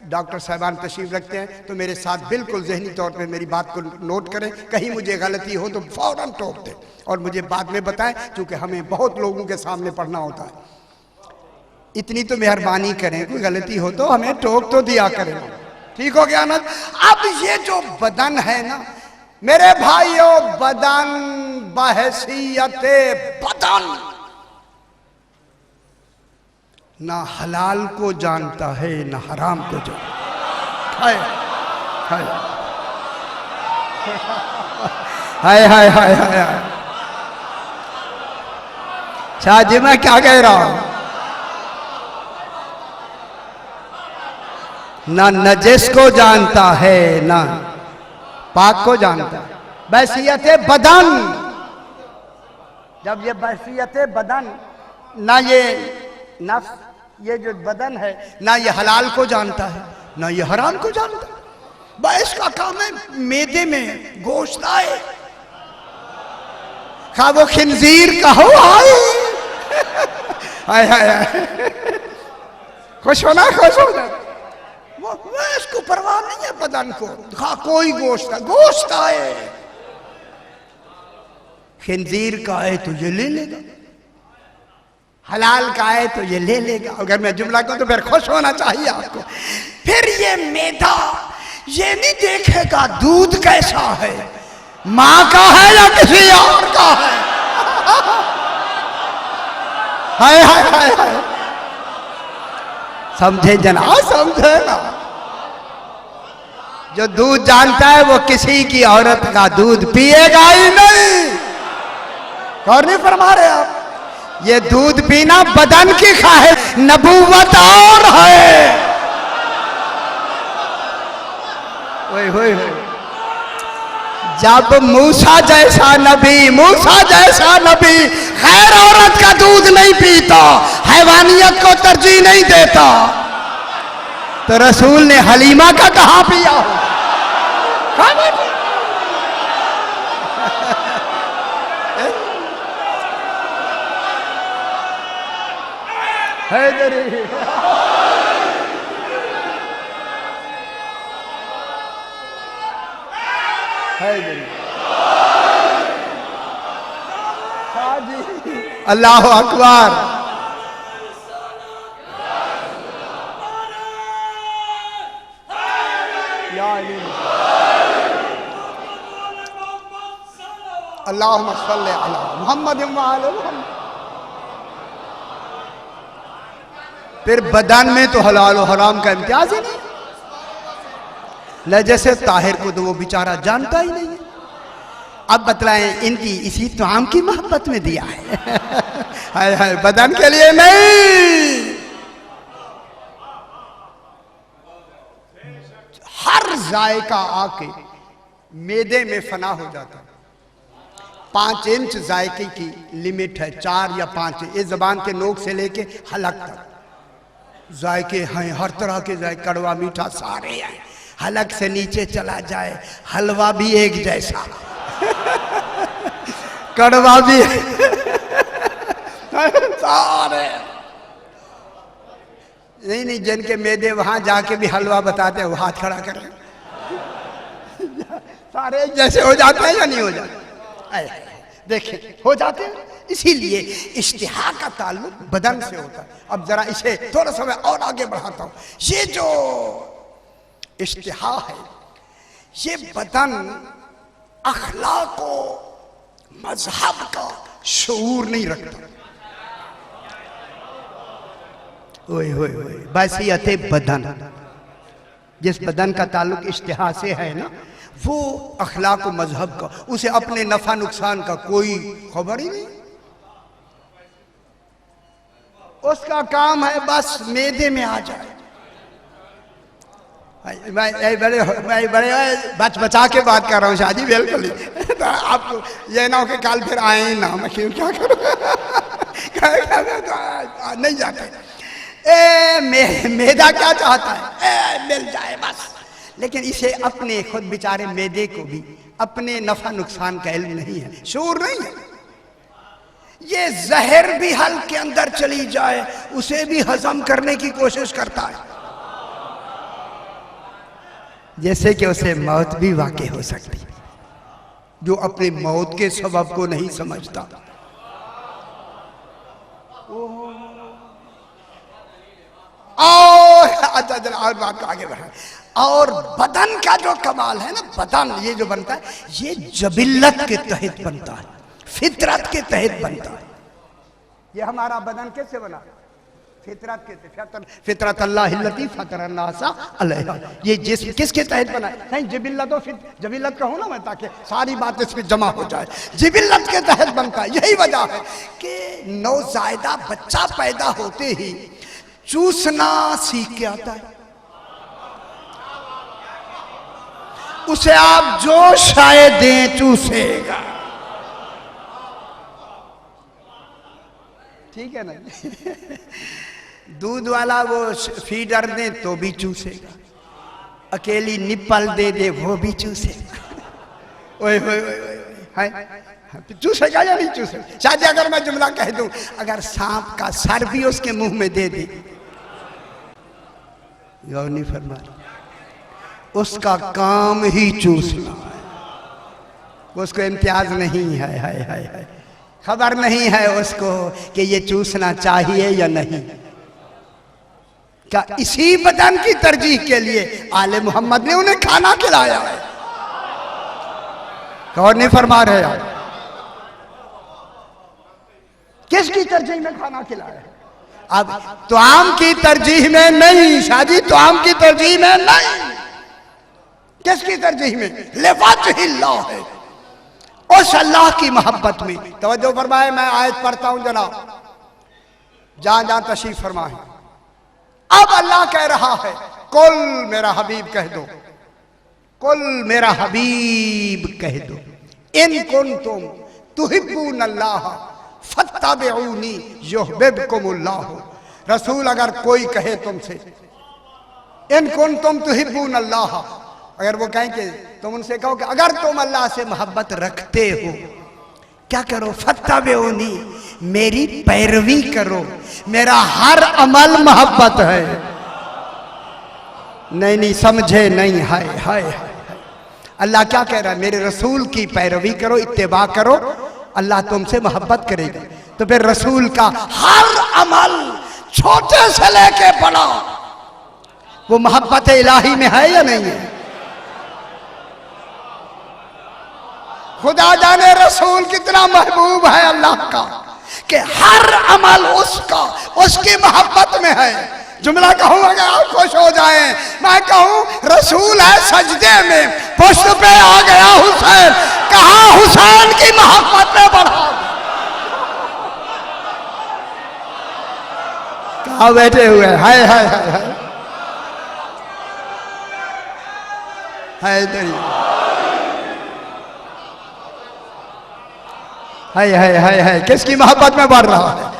डॉक्टर साहबान तशरीफ रखते हैं तो मेरे साथ बिल्कुल जहनी तौर पे मेरी बात को नोट करें, कहीं मुझे गलती हो तो फौरन टोक दें और मुझे बाद में बताएं, क्योंकि हमें बहुत लोगों के सामने पढ़ना होता है। इतनी तो मेहरबानी करें, कोई गलती हो तो हमें टोक तो दिया करें। ठीक हो गया ना। अब ये जो बदन है ना मेरे भाइयों, बदन बहैसियते बदन ना हलाल को जानता है ना हराम को जानता है। हाय हाय हाय हाय हाय। शाह जी मैं क्या कह रहा हूं, ना नजिस को जानता है ना पाक को जानता है। बहैसियत बदन, जब ये बहैसियत बदन, ना ये नफ्स, ये जो बदन है ना ये हलाल को जानता है ना ये हराम को जानता है। बस का काम है मैदे में गोश्त आए, खा वो खिंजीर का हो आए। हाय हाय हाय, खुश होना, खुश होना। वो इसको परवाह नहीं है बदन को, खा कोई गोश्त है, गोश्त आए, खिंजीर का है तो ये ले लेगा, हलाल का है तो ये ले लेगा। अगर मैं जुमला कहूं तो फिर खुश होना चाहिए आपको। फिर ये मैदा ये नहीं देखेगा दूध कैसा है, मां का है या किसी और का है। हाय हाय हाय हाय, समझे जनाब, समझे ना। जो दूध जानता है वो किसी की औरत का दूध पिएगा ही नहीं। और नहीं फरमा रहे आप, ये दूध पीना बदन की ख्वाहिश, नबूवत और है। ओए होए होए, जब मूसा जैसा नबी, मूसा जैसा नबी खैर औरत का दूध नहीं पीता, हैवानियत को तरजीह नहीं देता, तो रसूल ने हलीमा का कहां पिया हो? हैदरी हैदरी, अल्लाह अकबर। अल्लाहुम्मा सल्ली अला मुहम्मद व आले मुहम्मद। फिर बदन में तो हलाल और हराम का इम्तियाज ही नहीं। न जैसे ताहिर को तो वो बेचारा जानता ही नहीं है। अब बतलाएं, इनकी इसी ताम की मोहब्बत में दिया है। हाय हाय, बदन के लिए नहीं। हर जायका आके मैदे में फना हो जाता है। 5 इंच जायके की लिमिट है, 4 या 5। इस जबान के नोक से लेके हलक तक जायके हैं, हर तरह के जायके, कड़वा मीठा सारे हैं। हलक से नीचे चला जाए, हलवा भी एक जैसा, कड़वा भी सारे। नहीं नहीं, जिनके मैदे वहां जाके भी हलवा बताते हैं वो हाथ खड़ा करें। सारे एक जैसे हो जाते हैं या नहीं हो जाते? देखें, हो जाते हैं। इसीलिए इश्तिहा का ताल्लुक बदन से होता है। अब जरा इसे थोड़ा सा मैं और आगे बढ़ाता हूं। ये जो इश्तिहा है, ये बदन अखलाक को मजहब का शऊर नहीं रखता। ओए होए होए, बसियत बदन, जिस बदन का ताल्लुक इश्तिहा से है ना, वो अखलाक व मजहब का, उसे अपने नफा नुकसान का कोई खबर ही नहीं। उसका काम है बस मैदे में आ जाए। मैं बड़े बच बचा के बात कर रहा हूँ शादी, बिल्कुल तो आपको ये ना हो कि कल फिर आए ही ना, मैं क्यों क्या करूँ नहीं जाते। मैदा क्या चाहता है, मिल जाए बस। लेकिन इसे अपने खुद बेचारे मैदे को भी अपने नफा नुकसान का इल्म नहीं है, शऊर नहीं है। ये जहर भी हल के अंदर चली जाए उसे भी हजम करने की कोशिश करता है, जैसे कि उसे मौत भी वाक़ई हो सकती है, जो अपने मौत के सबब को नहीं समझता। और बात को आगे बढ़ा। और बदन का जो कमाल है ना, बदन ये जो बनता है ये जबिल्लत के तहत बनता है, फितरत के तहत बनता है। ये हमारा बदन कैसे बना, फितरत के, फितरत अल्लाह फतरन्नासा अलैहा। ये जिस्म किसके तहत बना है, नहीं जिबिल्लत हो, जबिल्लत कहूँ ना मैं ताकि सारी बात इसमें जमा हो जाए। जिबिल्लत के तहत बनता है। यही वजह है कि नौज़ायदा बच्चा पैदा होते ही चूसना सीख के आता है। उसे आप जो शायद दें चूसेगा, ठीक है ना। दूध वाला वो फीडर दे तो भी चूसेगा, अकेली निप्पल दे दे वो भी चूसेगा। ओए ओए ओए, चूसेगा या नहीं चूसेगा। शायद अगर मैं जुमला कह दूं, अगर सांप का सर भी उसके मुंह में दे दे, गौर नहीं फरमा, उसका काम ही चूसना है, उसको इम्तियाज नहीं है, है खबर नहीं है उसको कि ये चूसना चाहिए या नहीं। क्या इसी बदन की तरजीह के लिए आले मोहम्मद ने उन्हें खाना खिलाया है, गौर नहीं फरमा रहे आप। किसकी तरजीह में खाना खिलाया है? अब तो आम की तरजीह में नहीं, शादी तो आम की तरजीह में नहीं, किसकी तरजीह में, लिवजहिल्लाह है, उस अल्लाह की मोहब्बत में। तवज्जो फरमाए, मैं आयत पढ़ता हूं जनाब, जहां जहां तशरीफ फरमाए। अब अल्लाह कह रहा है, कुल मेरा हबीब कह दो, कुल मेरा हबीब कह दो, इन कुंतुम तुहिब्बून अल्लाह फत्तबिऊनी युहब्बुकुमुल्लाह। रसूल अगर कोई कहे तुमसे, इन कुंतुम तुहिब्बून अल्लाह, अगर वो कहें कि तुम उनसे कहो कि अगर तुम अल्लाह से मोहब्बत रखते हो, क्या करो, फत्तबिऊनी, मेरी पैरवी करो, मेरा हर अमल मोहब्बत है। नहीं समझे नहीं, हाय अल्लाह क्या कह रहा है, मेरे रसूल की पैरवी करो, इत्तेबा करो, अल्लाह तुमसे मोहब्बत करेगा। तो फिर रसूल का हर अमल छोटे से लेके बड़ा वो मोहब्बत इलाही में है या नहीं है? खुदा जाने रसूल कितना महबूब है अल्लाह का कि हर अमल उसका उसकी मोहब्बत में है। जुमला कहूं अगर आप खुश हो जाएं, मैं कहूं रसूल है सजदे में, पुष्ट पे आ गया हुसैन, कहा हुसैन की मोहब्बत में बढ़ा, कहा बैठे हुए हाय हाय हाय हाय हाय हाय हाय हाय, किसकी मोहब्बत में बढ़ रहा है?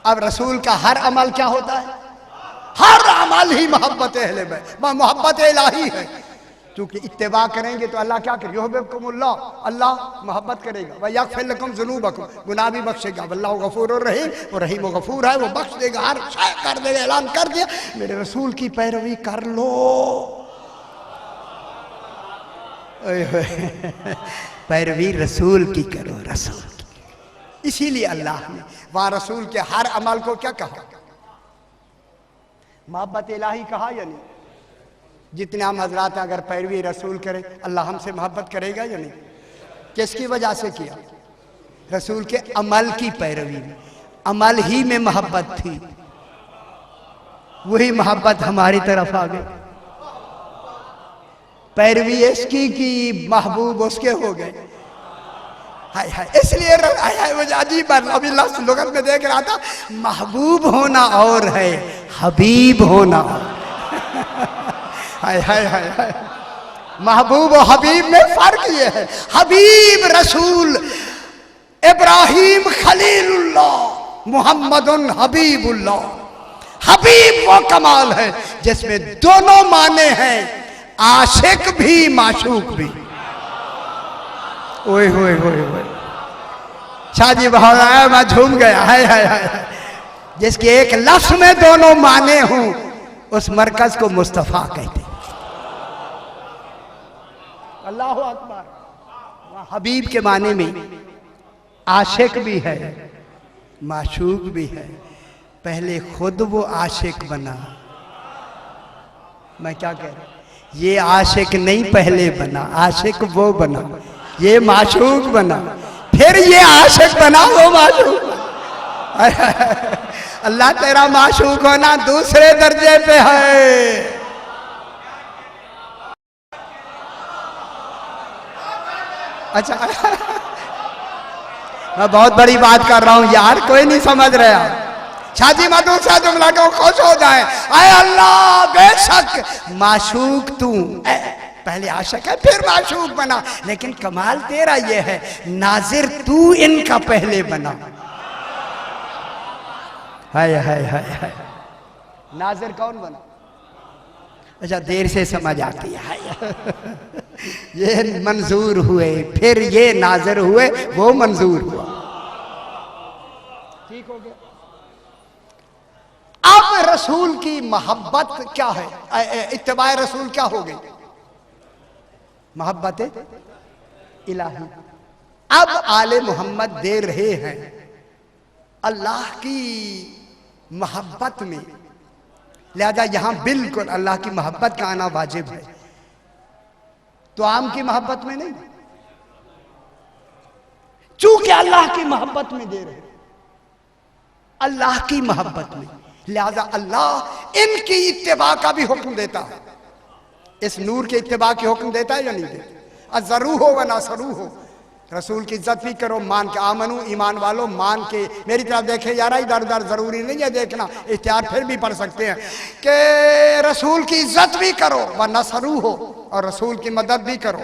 अब रसूल का हर अमल क्या होता है? हर अमल ही मोहब्बत अहले बैत, मोहब्बत इलाही है। क्योंकि इत्तेबा करेंगे तो अल्लाह क्या करेगा, युहिब्बुकुमुल्लाह, अल्लाह मोहब्बत करेगा, व यगफिर लकुम ज़ुनूबकुम, गुनाह भी बख्शेगा, वल्लाहु गफूरुर रहीम, वो रहीम व गफूर है, वो बख्श देगा, हर शय कर देगा। ऐलान कर दिया, मेरे रसूल की पैरवी कर लो। पैरवी रसूल की करो, रसूल की। इसीलिए अल्लाह ने वहां रसूल के हर अमल को क्या कहा, मोहब्बत इलाही कहा या नहीं? जितने हम हजरात अगर पैरवी रसूल करें, अल्लाह हमसे मोहब्बत करेगा या नहीं? किसकी वजह से किया? रसूल के अमल की पैरवी में, अमल ही में मोहब्बत थी, वही मोहब्बत हमारी तरफ आ गई। पैरवी इसकी की महबूब उसके हो गए। हाय हाय, इसलिए हाय हाय मुझे अजीब बात अभी लफ्ज़ लुगत में देख रहा था, महबूब होना और है, हबीब होना। हाय हाय हाय हाय, महबूब और हबीब में फर्क ये है। हबीब रसूल इब्राहिम खलीलुल्लाह मुहम्मदुन हबीबुल्लाह। हबीब वो कमाल है जिसमें दोनों माने हैं, आशिक भी माशूक भी। ओए होए होए होए, शादी भावना मैं झूम गया। हाय हाय हाय, जिसके एक लफ्ज में दोनों माने हों उस मरकज को मुस्तफा कहते हैं। अल्लाह अकबर। हबीब के माने में आशिक भी है, माशूक भी है। पहले खुद वो आशिक बना। मैं क्या कह रहा हूं, ये आशिक नहीं पहले बना, आशिक वो बना, ये माशूक बना, फिर ये आशिक बना, वो माशूक बना। अल्लाह तेरा माशूक होना दूसरे दर्जे पे है। अच्छा, मैं बहुत बड़ी बात कर रहा हूं यार, कोई नहीं समझ रहा। शादी मधु से जुमला को खुश हो जाए, आए अल्लाह बेशक माशूक तू, पहले आशिक है फिर माशूक बना। लेकिन कमाल तेरा ये है, नाजिर तू इनका पहले बना। हाय हाय हाय हाय, नाजिर कौन बना? अच्छा देर से समझ आती है। ये मंजूर हुए, फिर ये नाजिर हुए, वो मंजूर हुआ। ठीक हो गया। अब रसूल की मोहब्बत क्या है? इत्तिबा रसूल क्या हो गई? मोहब्बत इलाही। अब आले मोहम्मद दे रहे हैं अल्लाह की मोहब्बत में, लिहाजा यहां बिल्कुल अल्लाह की मोहब्बत का आना वाजिब है। तो आम की मोहब्बत में नहीं, चूंकि अल्लाह की मोहब्बत में दे रहे, अल्लाह की मोहब्बत में, लिहाजा अल्लाह इनकी इत्तिबा का भी हुक्म देता है। इस नूर के इत्तिबा के हुक्म देता है या नहीं देता? अज़रू हो व नासरू हो, रसूल की इज्जत भी करो, मान के आमनू, ईमान वालों मान के मेरी तरफ देखे। यार इधर उधर जरूरी नहीं है देखना, इख्तियार फिर भी पढ़ सकते हैं कि रसूल की इज्जत भी करो व नसरू हो, और रसूल की मदद भी करो।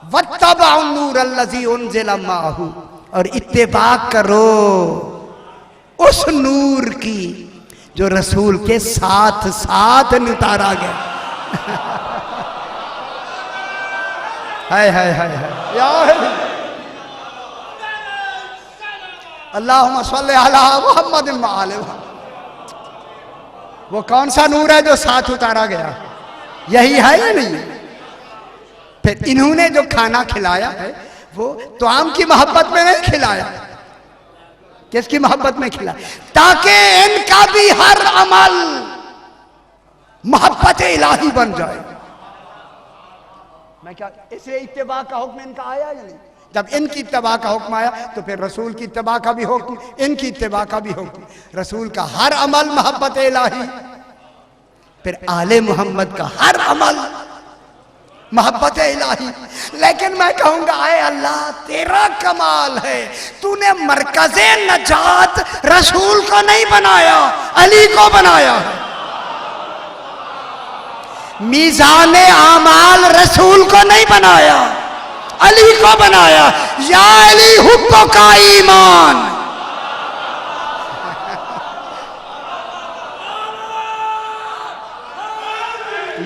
वत्तबअ नूर अल्लज़ी उनज़िला माहू, और इत्तिबा करो उस नूर की जो रसूल के साथ साथ उतारा गया। हाय हाय हाय हाय, अल्लाहुम्मा सल्ली अला मुहम्मद व आले मुहम्मद। वो कौन सा नूर है जो साथ उतारा गया? यही है या नहीं? फिर इन्होंने जो खाना खिलाया है वो तो आम की मोहब्बत में नहीं खिलाया, किसकी मोहब्बत में खिलाया? ताकि इनका भी हर अमल मोहब्बत इलाही बन जाए। मैं क्या, इसलिए इत्तिबा का हुक्म इनका आया या नहीं? जब इनकी इत्तिबा का हुक्म आया तो फिर रसूल की इत्तिबा का भी हुक्म, इनकी इत्तिबा का भी हुक्म। रसूल का हर अमल मोहब्बत इलाही, फिर आले मोहम्मद का हर अमल मोहब्बत इलाही। लेकिन मैं कहूंगा आए अल्लाह तेरा कमाल है, तूने मरकज़े नजात रसूल को नहीं बनाया, अली को बनाया है। मीज़ाने आमाल रसूल को नहीं बनाया, अली को बनाया। या अली हुब्बो का ईमान।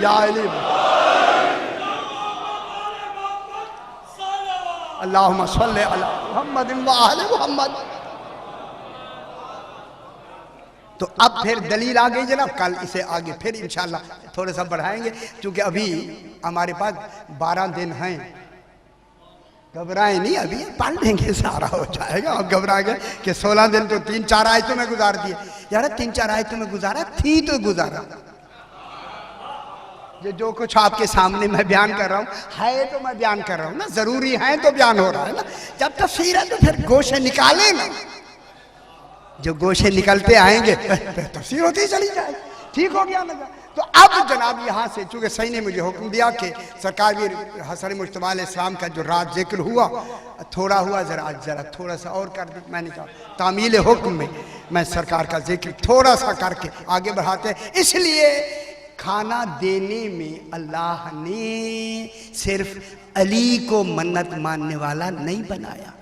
या अली अल्लाहुम्मा सल्ली अला मुहम्मद व आले मुहम्मद। तो अब फिर दलील आ गई जनाब, कल इसे आगे फिर इंशाल्लाह थोड़ा सा बढ़ाएंगे, क्योंकि अभी हमारे पास 12 दिन हैं। घबराए नहीं, अभी पढ़ लेंगे, सारा हो जाएगा। अब घबरा गए कि 16 दिन तो 3-4 आयतों में गुजार दिए। यार 3-4 आयतों में गुजारा थी तो गुजारा, जो कुछ आपके सामने मैं बयान कर रहा हूँ है तो मैं बयान कर रहा हूँ ना, जरूरी है तो बयान हो रहा है ना। जब तफसीर है तो फिर गोशे निकाले ना, जो गोशे निकलते आएंगे तफसीर होती चली जाए, ठीक हो गया ना। तो अब जनाब यहाँ से चूंकि सही ने मुझे हुक्म दिया कि सरकार भी हज़रत मुज्तबा अलैहिस्सलाम का जो रात जिक्र हुआ थोड़ा हुआ, ज़रा थोड़ा सा और कर दी। मैंने कहा तामील हुक्म में मैं सरकार का जिक्र थोड़ा सा करके आगे बढ़ाते हैं। इसलिए खाना देने में अल्लाह ने सिर्फ अली को मन्नत मानने वाला नहीं बनाया,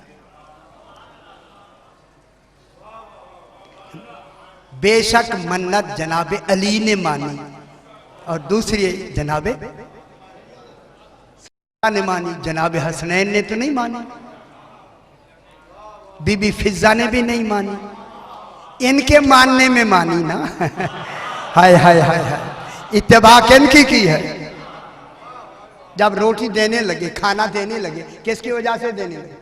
बेशक मन्नत जनाबे अली ने मानी और दूसरी जनाबे ने मानी, जनाबे हसनैन ने तो नहीं मानी, बीबी फिजा ने भी नहीं मानी, इनके मानने में मानी ना। हाय हाय हाय हाय, इत्तेबा किनकी की है। जब रोटी देने लगे, खाना देने लगे, किसकी वजह से देने लगे?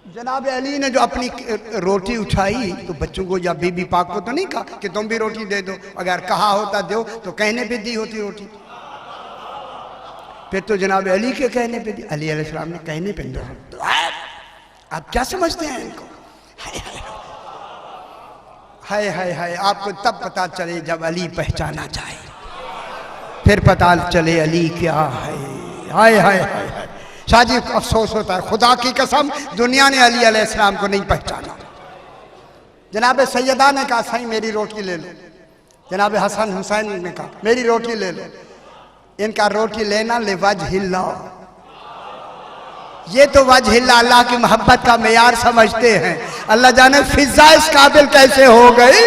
जनाब अली ने जो अपनी रोटी उठाई तो बच्चों को या बीबी पाक को तो नहीं कहा कि तुम भी रोटी दे दो, अगर कहा होता दो तो कहने पे दी होती रोटी, फिर तो जनाब अली के कहने पे दी। अली अलैहिस्सलाम ने कहने पे दो। तो आप क्या समझते हैं इनको? हाय हाय हाय, आपको तब पता चले जब अली पहचाना जाए, फिर पता चले अली क्या है। हाय हाय हाय हाय, शादी अफसोस होता है, खुदा की कसम दुनिया ने अली अलैहिस्सलाम को नहीं पहचाना। जनाब सैयदा ने कहा सही मेरी रोटी ले लो, जनाब हसन हुसैन ने कहा मेरी रोटी ले लो। इनका रोटी लेना ले वजहिल्ला, ये तो वजहिल्ला अल्लाह की मोहब्बत का मेयार समझते हैं। अल्लाह जाने फिजा इस काबिल कैसे हो गई।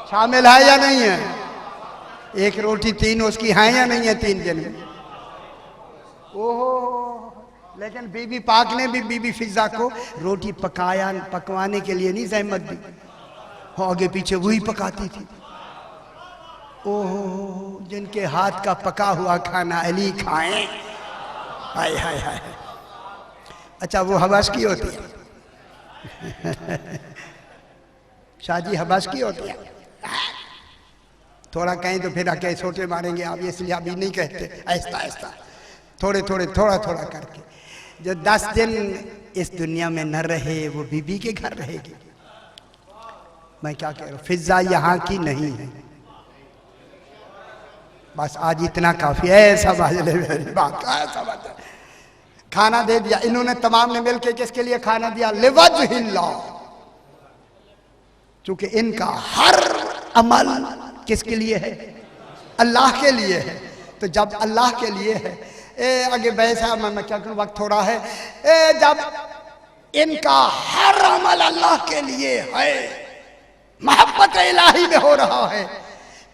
शामिल है या नहीं है? एक रोटी तीन उसकी है या नहीं है? 3 दिन में। ओहो, लेकिन बीबी पाक ने भी बीबी फिजा को रोटी पकवाने के लिए नहीं जहमत दी, आगे पीछे वही पकाती थी। ओहो, जिनके हाथ का पका हुआ खाना अली खाएं। हाय हाय हाय। अच्छा वो हबश की होती है। शादी हबश की होती है। थोड़ा कहें तो फिर आके छोटे मारेंगे आप, इसलिए अभी नहीं कहते, ऐसा ऐसा थोड़े थोड़े थोड़ा थोड़ा करके। जो 10 दिन इस दुनिया में न रहे वो बीबी के घर रहेगी। मैं क्या कह रहा हूँ, फिजा यहाँ की नहीं है। बस आज इतना काफी है, समझ ले मेरी बात। खाना दे दिया इन्होंने, तमाम ने मिलकर किसके लिए खाना दिया? लिवजहिल्ला, चूंकि इनका हर अमल किसके लिए है? अल्लाह के लिए है। तो जब अल्लाह के लिए है, आगे वैसा मैं क्या करूं, वक्त थोड़ा है। जब इनका हर अमल अल्लाह के लिए है, मोहब्बत इलाही में हो रहा है,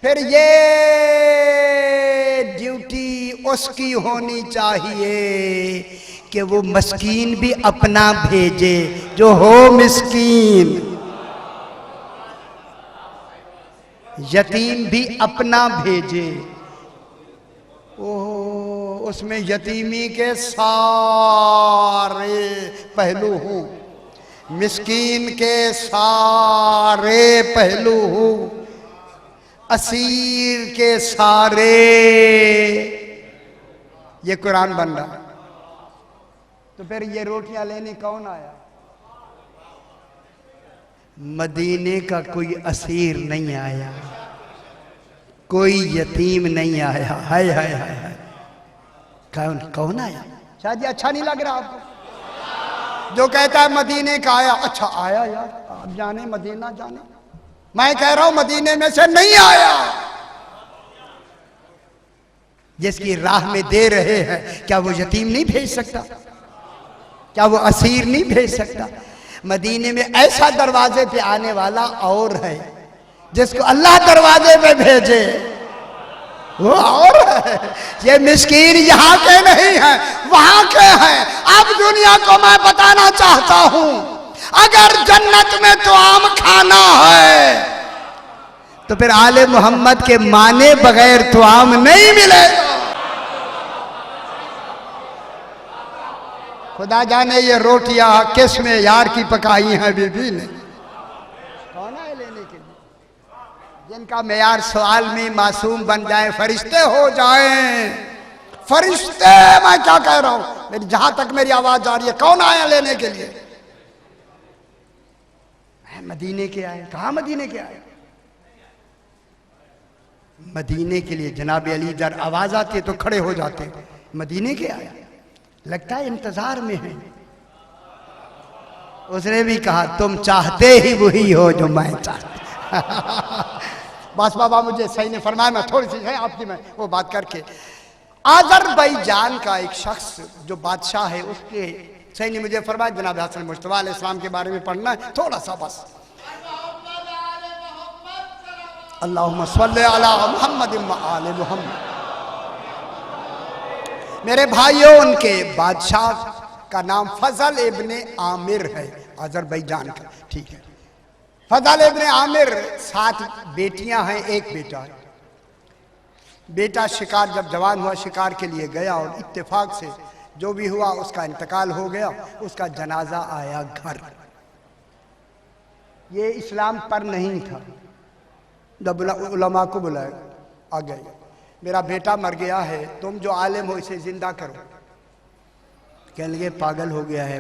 फिर ये ड्यूटी उसकी होनी चाहिए कि वो मस्कीन भी अपना भेजे, जो हो मिस्कीन, यतीम भी अपना भेजे। ओह, उसमें यतीमी के सारे पहलू हूँ, मिस्कीन के सारे पहलू हूँ, असीर के सारे। ये कुरान बन रहा है। तो फिर ये रोटियां लेने कौन आया? मदीने का कोई असीर नहीं आया, कोई यतीम नहीं आया। हाय हाय हाय हाय, कौन कौन आया? शायद ये अच्छा नहीं लग रहा आपको जो कहता है मदीने का आया? अच्छा आया यार, आप जाने मदीना जाने, मैं कह रहा हूं मदीने में से नहीं आया। जिसकी राह में दे रहे हैं, क्या वो यतीम नहीं भेज सकता? क्या वो असीर नहीं भेज सकता? मदीने में ऐसा दरवाजे पे आने वाला और है, जिसको अल्लाह दरवाजे पे भेजे वो और है। ये मिस्कीन यहाँ के नहीं है, वहां के हैं। अब दुनिया को मैं बताना चाहता हूं, अगर जन्नत में तो आम खाना है तो फिर आले मोहम्मद के माने बगैर तो आम नहीं मिलेगा। खुदा जाने ये रोटियां किस में यार की पकाई हैं बीबी ने। कौन है लेने के लिए? जिनका मेयार सवाल में मासूम बन जाए, फरिश्ते हो जाएं। फरिश्ते, मैं क्या कह रहा हूं, मेरी जहां तक मेरी आवाज आ रही है, कौन आया लेने के लिए? मदीने के आए। कहां मदीने के आए? मदीने के लिए। जनाब अली इधर आवाज आती है तो खड़े हो जाते, मदीने के आया। लगता है इंतजार में है। उसने भी कहा तुम चाहते ही वही हो जो मैं चाहता। बस बाबा, मुझे सही ने फरमाया, मैं थोड़ी सी है आपकी मैं वो बात करके। अज़रबैजान का एक शख्स जो बादशाह है, उसके सही ने मुझे फरमाया जनाब हसन मुस्तफा अलैहिस्सलाम के बारे में पढ़ना है थोड़ा सा बस। अल्लाहुम्मा सल्ली अला मुहम्मद व आले मुहम्मद। मेरे भाइयों, उनके बादशाह का नाम फजल इब्ने आमिर है, अज़रबैजान का। ठीक है, फजल इब्ने आमिर। 7 बेटियां हैं, एक बेटा है। बेटा शिकार जब जवान हुआ शिकार के लिए गया और इत्तेफाक से जो भी हुआ उसका इंतकाल हो गया। उसका जनाजा आया घर। ये इस्लाम पर नहीं था। जब उलमा को बुलाया, आ गए, मेरा बेटा मर गया है, तुम जो आलिम हो इसे जिंदा करो। कहने लगे पागल हो गया है,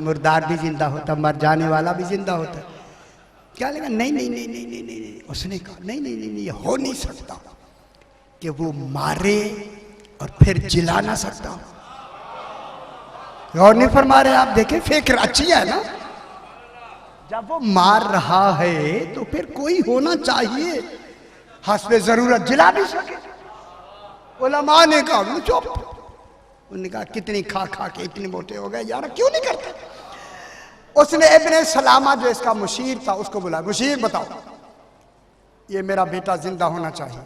मुर्दार भी जिंदा होता, मर जाने वाला भी जिंदा होता। क्या लगा? नहीं नहीं नहीं नहीं नहीं नहीं नहीं। उसने कहा नहीं नहीं नहीं, ये हो नहीं सकता कि वो मारे और फिर जिला ना सकता। गौर नहीं फरमा रहे आप? देखें, फिक्र अच्छी है ना। जब वो मार रहा है तो फिर कोई होना चाहिए हस्बे जरूरत जिला भी सके। उलमा ने कहा चुप। उन्होंने कहा कितनी खा खा के इतने मोटे हो गए यार, क्यों नहीं करते? उसने इब्ने सलामा जो इसका मुशीर था उसको बुलाया, मुशीर बताओ ये मेरा बेटा जिंदा होना चाहिए।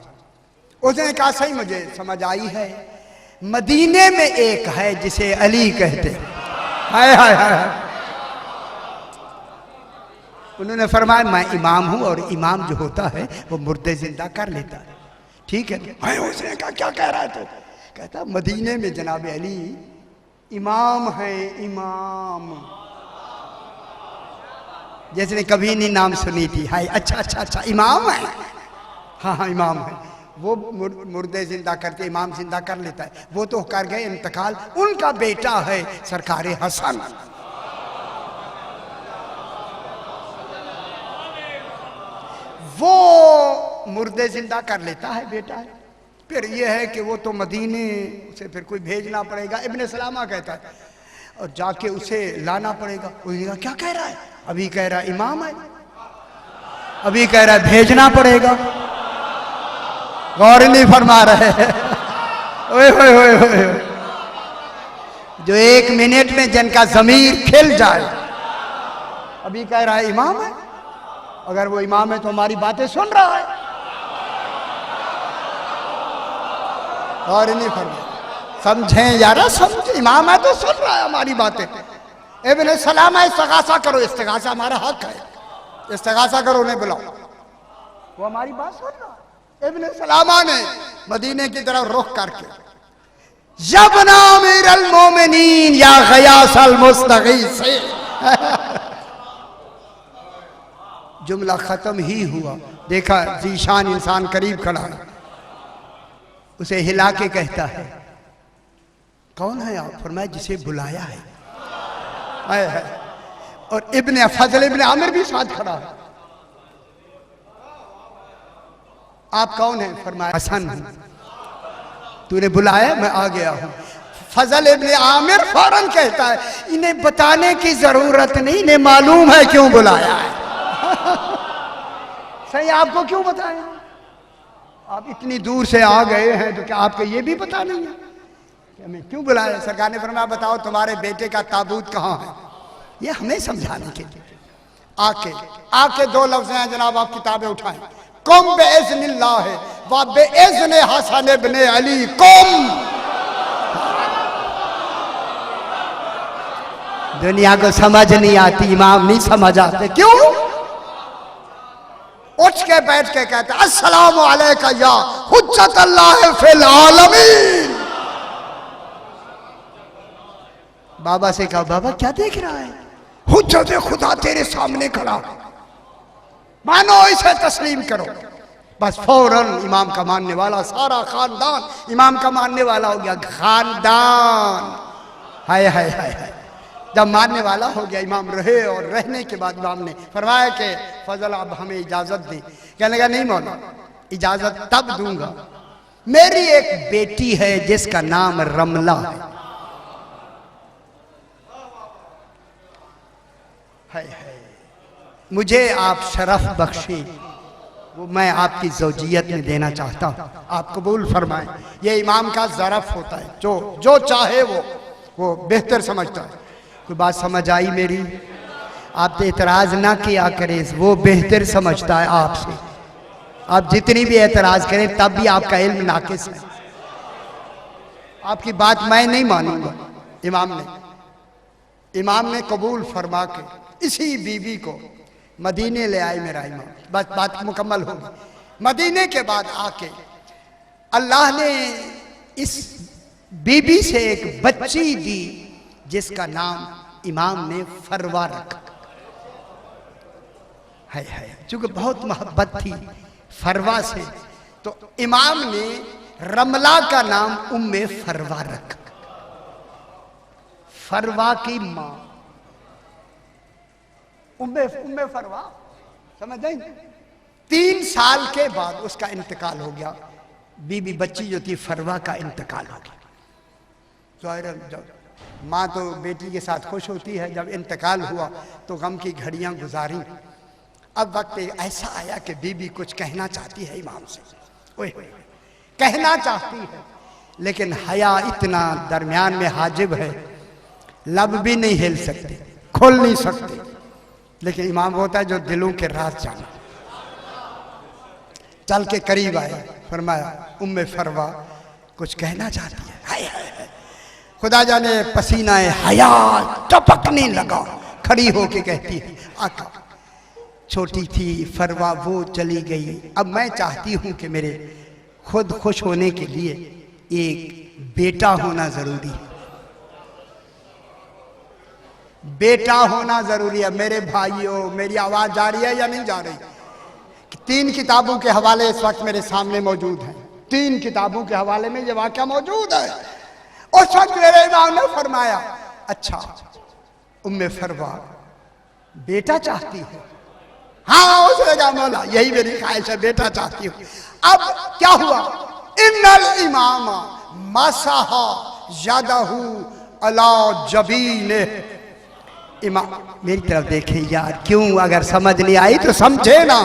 उसने कहा सही, मुझे समझ आई है, मदीने में एक है जिसे अली कहते हैं। हाय हाय हाय। उन्होंने फरमाया मैं इमाम हूं और इमाम जो होता है वो मुर्दे जिंदा कर लेता है। ठीक है। उसने कहा क्या कह रहा है? तो कहता मदीने में जनाब अली इमाम है, इमाम। जिसने कभी नहीं नाम सुनी थी। हाय, अच्छा अच्छा अच्छा, इमाम है। हाँ हाँ इमाम है। वो मुर्दे जिंदा करते, इमाम जिंदा कर लेता है। वो तो कर गए इंतकाल, उनका बेटा है सरकारे हसन। वो मुर्दे जिंदा कर लेता है, बेटा है। फिर ये है कि वो तो मदीने उसे फिर कोई भेजना पड़ेगा। इब्ने सलामा कहता है और जाके उसे लाना पड़ेगा। उसने क्या कह रहा है? अभी कह रहा है इमाम है, अभी कह रहा है भेजना पड़ेगा। गौर नहीं फरमा रहे। ओए ओए ओए ओए, जो 1 मिनट में जिनका जमीर खिल जाए। अभी कह रहा है इमाम है, अगर वो इमाम है तो हमारी बातें सुन रहा है। और नहीं फरमा, समझें यारा, समझे, इमाम है तो सुन रहा है हमारी बातें। इब्ने सलामा इस्तिगासा करो, इस्तिगासा हमारा हक है, इस्तिगासा करो, उन्हें बुलाओ, वो हमारी बात सुन रहा है। इब्ने सलामा ने मदीने की तरफ रुख करके यब्ना अमीरुल मोमिनीन या गयासल मुस्तगीस जुमला खत्म ही हुआ। देखा जीशान इंसान करीब खड़ा है, उसे हिला के कहता है कौन है आप? फरमाया जिसे बुलाया है। और इब्ने फजल इब्ने आमिर भी साथ खड़ा है। आप कौन है? फरमाया हसन हूं, तूने बुलाया मैं आ गया हूं। फजल इब्ने आमिर फौरन कहता है इन्हें बताने की जरूरत नहीं, इन्हें मालूम है क्यों बुलाया है। सही, आपको क्यों बताएं? आप इतनी दूर से आ गए हैं तो क्या आपको ये भी पता नहीं है कि हमें क्यों बुलाया? सरकार ने फरमाया बताओ तुम्हारे बेटे का ताबूत कहाँ है? ये हमें समझाने के लिए। आके आके 2 लफ्ज़ हैं जनाब, आप किताबें उठाएं। कुम बेइज़्निल्लाह व बेइज़्नि हसन इब्ने अली कुम। दुनिया को समझ नहीं आती, इमाम नहीं समझ आते, क्यों? उठ के बैठ के कहते अस्सलामु अलैका या हुज्जतल्लाह फिल आलमीन। बाबा से कहा, बाबा क्या देख रहा है? हुज्जत खुदा तेरे सामने खड़ा, मानो इसे तस्लीम करो। बस फौरन इमाम का मानने वाला, सारा खानदान इमाम का मानने वाला हो गया। खानदान हाय हाय हाय हाय। जब मानने वाला हो गया इमाम रहे, और रहने के बाद इमाम ने फरमाया कि फजल अब हमें इजाजत दे। कहने लगा, नहीं मौला, इजाजत तब दूंगा, मेरी एक बेटी है जिसका नाम रमला है, मुझे आप शरफ बख्शे, वो मैं आपकी ज़ौजियत में देना चाहता हूँ, आप कबूल फरमाएं। ये इमाम का ज़रफ होता है, जो चाहे वो बेहतर समझता है। कोई बात समझ आई मेरी? आप तो एतराज़ ना किया करें, वो बेहतर समझता है आपसे। आप जितनी भी एतराज़ करें तब भी आपका इल्म नाकिस है। आपकी बात मैं नहीं मानूंगा। इमाम ने कबूल फरमा के इसी बीबी को मदीने ले आए मेरा इमाम। बस बात मुकम्मल होगी। मदीने के बाद आके अल्लाह ने इस बीबी से एक बच्ची दी जिसका नाम इमाम ने फरवा रखा है। चूंकि बहुत मोहब्बत थी फरवा से, तो इमाम ने रमला का नाम उम्मे फरवा रखा। फरवा की मां उम्मे फरवा, समझ गए? 3 साल के बाद उसका इंतकाल हो गया। बीबी बच्ची जो थी फरवा का इंतकाल हो गया। जब माँ तो बेटी के साथ खुश होती है, जब इंतकाल हुआ तो गम की घड़ियां गुजारी। अब वक्त ऐसा आया कि बीबी कुछ कहना चाहती है इमाम से, ओए कहना चाहती है, लेकिन हया इतना दरमियान में हाजिब है, लब भी नहीं हिल सकते, खोल नहीं सकते। लेकिन इमाम होता है जो दिलों के राज जाना। चल के करीब आया, फरमाया, उम्मे फरवा कुछ कहना चाहती है। हाय हाय हाय, खुदा जाने पसीना हया टपकने लगा। खड़ी होके कहती है, आका छोटी थी फरवा, वो चली गई, अब मैं चाहती हूं कि मेरे खुद खुश होने के लिए एक बेटा होना जरूरी है। बेटा होना जरूरी है। मेरे भाइयों, मेरी आवाज जा रही है या नहीं जा रही? 3 किताबों के हवाले इस वक्त मेरे सामने मौजूद हैं। 3 किताबों के हवाले में ये वाक़या मौजूद है। उस वक्त मेरे इमाम ने फरमाया, अच्छा उम्मे फरवा बेटा चाहती है? हाँ, उसने कहा, मौला यही मेरी ख्वाहिश है, बेटा चाहती हूँ। अब क्या हुआ? इन्नल इमाम मसहा यदहु अला जबीने। इमाम मेरी तरफ देखे यार, क्यों? अगर समझ नहीं आई तो समझे ना।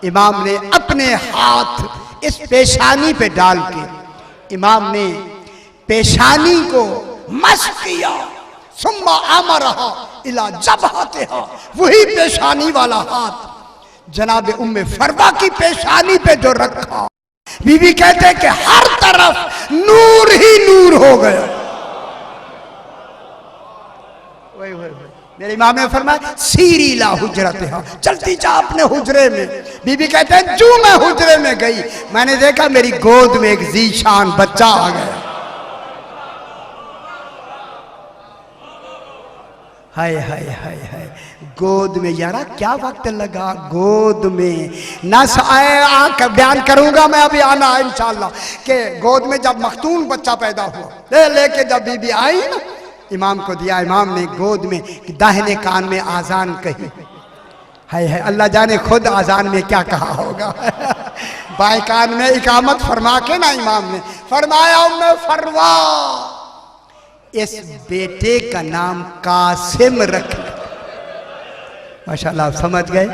इमाम ने अपने हाथ इस पेशानी पे डाल के इमाम ने पेशानी को मस किया। सुम्मा अमरहा इला जबहतिहा, वही पेशानी वाला हाथ जनाब उम्मे फरवा की पेशानी पे जो रखा, बीबी कहते कि हर तरफ नूर ही नूर हो गया। मेरे इमाम ने फरमाया, सीरी ला हुजरत है, चलती जा अपने हुजरे में। बीबी कहते हैं, जो मैं हुजरे में गई, मैंने देखा मेरी गोद में एक जीशान बच्चा आ गया। हाय हाय हाय हाय, गोद में यारा क्या वक्त लगा, गोद में ना आकर बयान करूंगा मैं, अभी आना है इंशाअल्लाह, कि गोद में जब मखतून बच्चा पैदा हुआ, लेके जब बीबी आई ना, इमाम को दिया। इमाम ने गोद में दाहिने कान में आजान कही। हाय हाय, अल्लाह जाने खुद आजान में क्या कहा होगा। बाएं कान में इकामत फरमा के ना इमाम ने फरमाया, उम्मे फरवा इस बेटे का नाम कासिम रख। माशाल्लाह, आप समझ गए?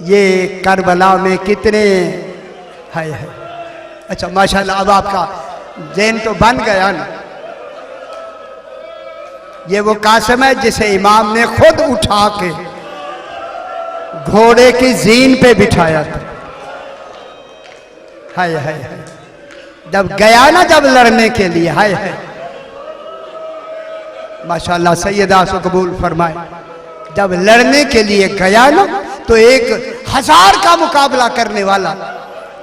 ये करबला में कितने हाय हाय। अच्छा माशाल्लाह, अब आपका जैन तो बन गया ना। ये वो कासिम है जिसे इमाम ने खुद उठा के घोड़े की जीन पे बिठाया था। हाय हाय हाय, जब गया ना, जब लड़ने के लिए, हाय हाय माशाल्लाह, सैयदा सो कबूल फरमाए, जब लड़ने के लिए गया ना, तो 1000 का मुकाबला करने वाला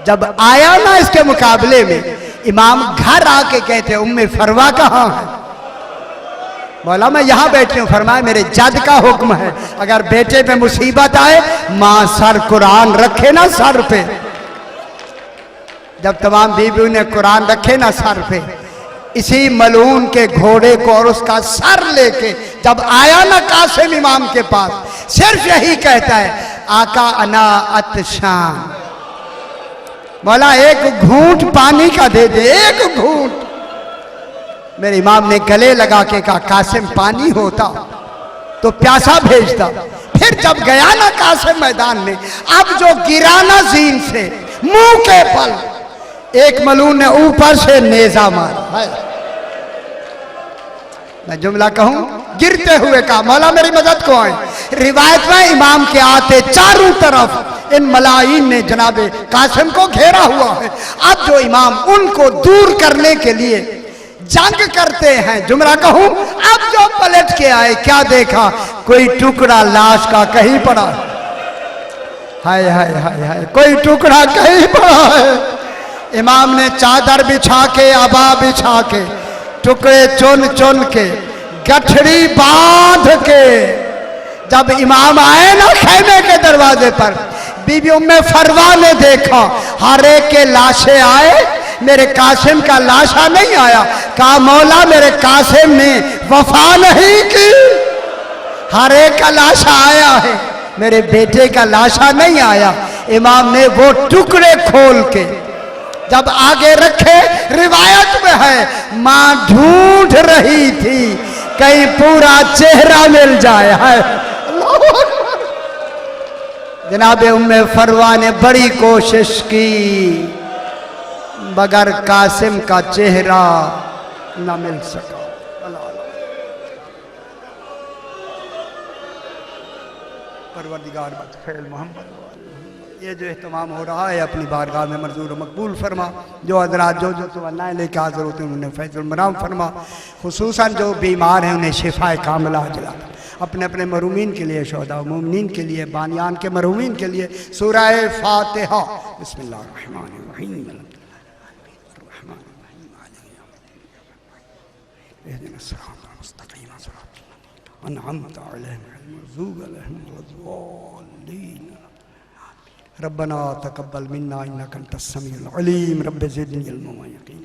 जब आया ना इसके मुकाबले में, इमाम घर आके कहते, उम्मे फरवा कहाँ है? बोला मैं यहाँ बैठी हूँ। फरमाया मेरे जद का हुक्म है, अगर बेटे पे मुसीबत आए माँ सर कुरान रखे ना सर पे। जब तमाम बीवियों ने कुरान रखे ना सर पे, इसी मलून के घोड़े को और उसका सर लेके जब आया ना कासिम इमाम के पास, सिर्फ यही कहता है आका अना अतशान। बोला एक घूंट पानी का दे दे, एक घूंट। मेरे इमाम ने गले लगा के कहा कासिम पानी होता तो प्यासा भेजता। फिर जब गया ना कासिम मैदान में, अब जो गिराना जीन से मुंह के पल, एक मलून ने ऊपर से नेजा मारा। मैं जुमला कहूं, गिरते हुए कहा मौला मेरी मदद को आए। रिवायत में इमाम के आते चारों तरफ इन मलाइन ने जनाबे कासिम को घेरा हुआ है। अब जो इमाम उनको दूर करने के लिए जंग करते हैं, जुमला कहूं, अब जो पलट के आए क्या देखा, कोई टुकड़ा लाश का कहीं पड़ा। हाय हाय हाय हाय, कोई टुकड़ा कहीं पड़ा है। इमाम ने चादर बिछा के, अबा बिछा के, टुकड़े चुन चुन के, गठड़ी बांध के जब इमाम आए ना खेमे के दरवाजे पर, बीबी उम्मे फरवा ने देखा हर एक के लाशें आए, मेरे कासिम का लाशा नहीं आया। कहा मौला मेरे कासिम ने वफा नहीं की, हर एक का लाशा आया है, मेरे बेटे का लाशा नहीं आया। इमाम ने वो टुकड़े खोल के जब आगे रखे, रिवायत में है मां ढूंढ रही थी कहीं पूरा चेहरा मिल जाए। है जनाबे उम्मे फरवा ने बड़ी कोशिश की मगर कासिम का चेहरा न मिल सका। परवरदिगार बदखैल मोहम्मद, ये जो एहतमाम हो रहा है अपनी बारगाह में मंजूर मकबूल फरमा। जो हजरात जो जो तमन्नाएं लेके हाजिर होते हैं उन्हें फैज़ुल मराम फरमा। खुसूसन जो बीमार हैं उन्हें शिफाए कामिला अजला। अपने अपने मरूमीन के लिए, शोहदा मुमिनीन के लिए, बानियान के मरूमीन के लिए सूरह फातिहा। बिस्मिल्लाहिर्रहमानिर्रहीम। रब्बना तकब्बल मिन्ना इन्नका अंतस समीउल अलीम। रब्बि ज़िदनी इल्मन व यक़ीना।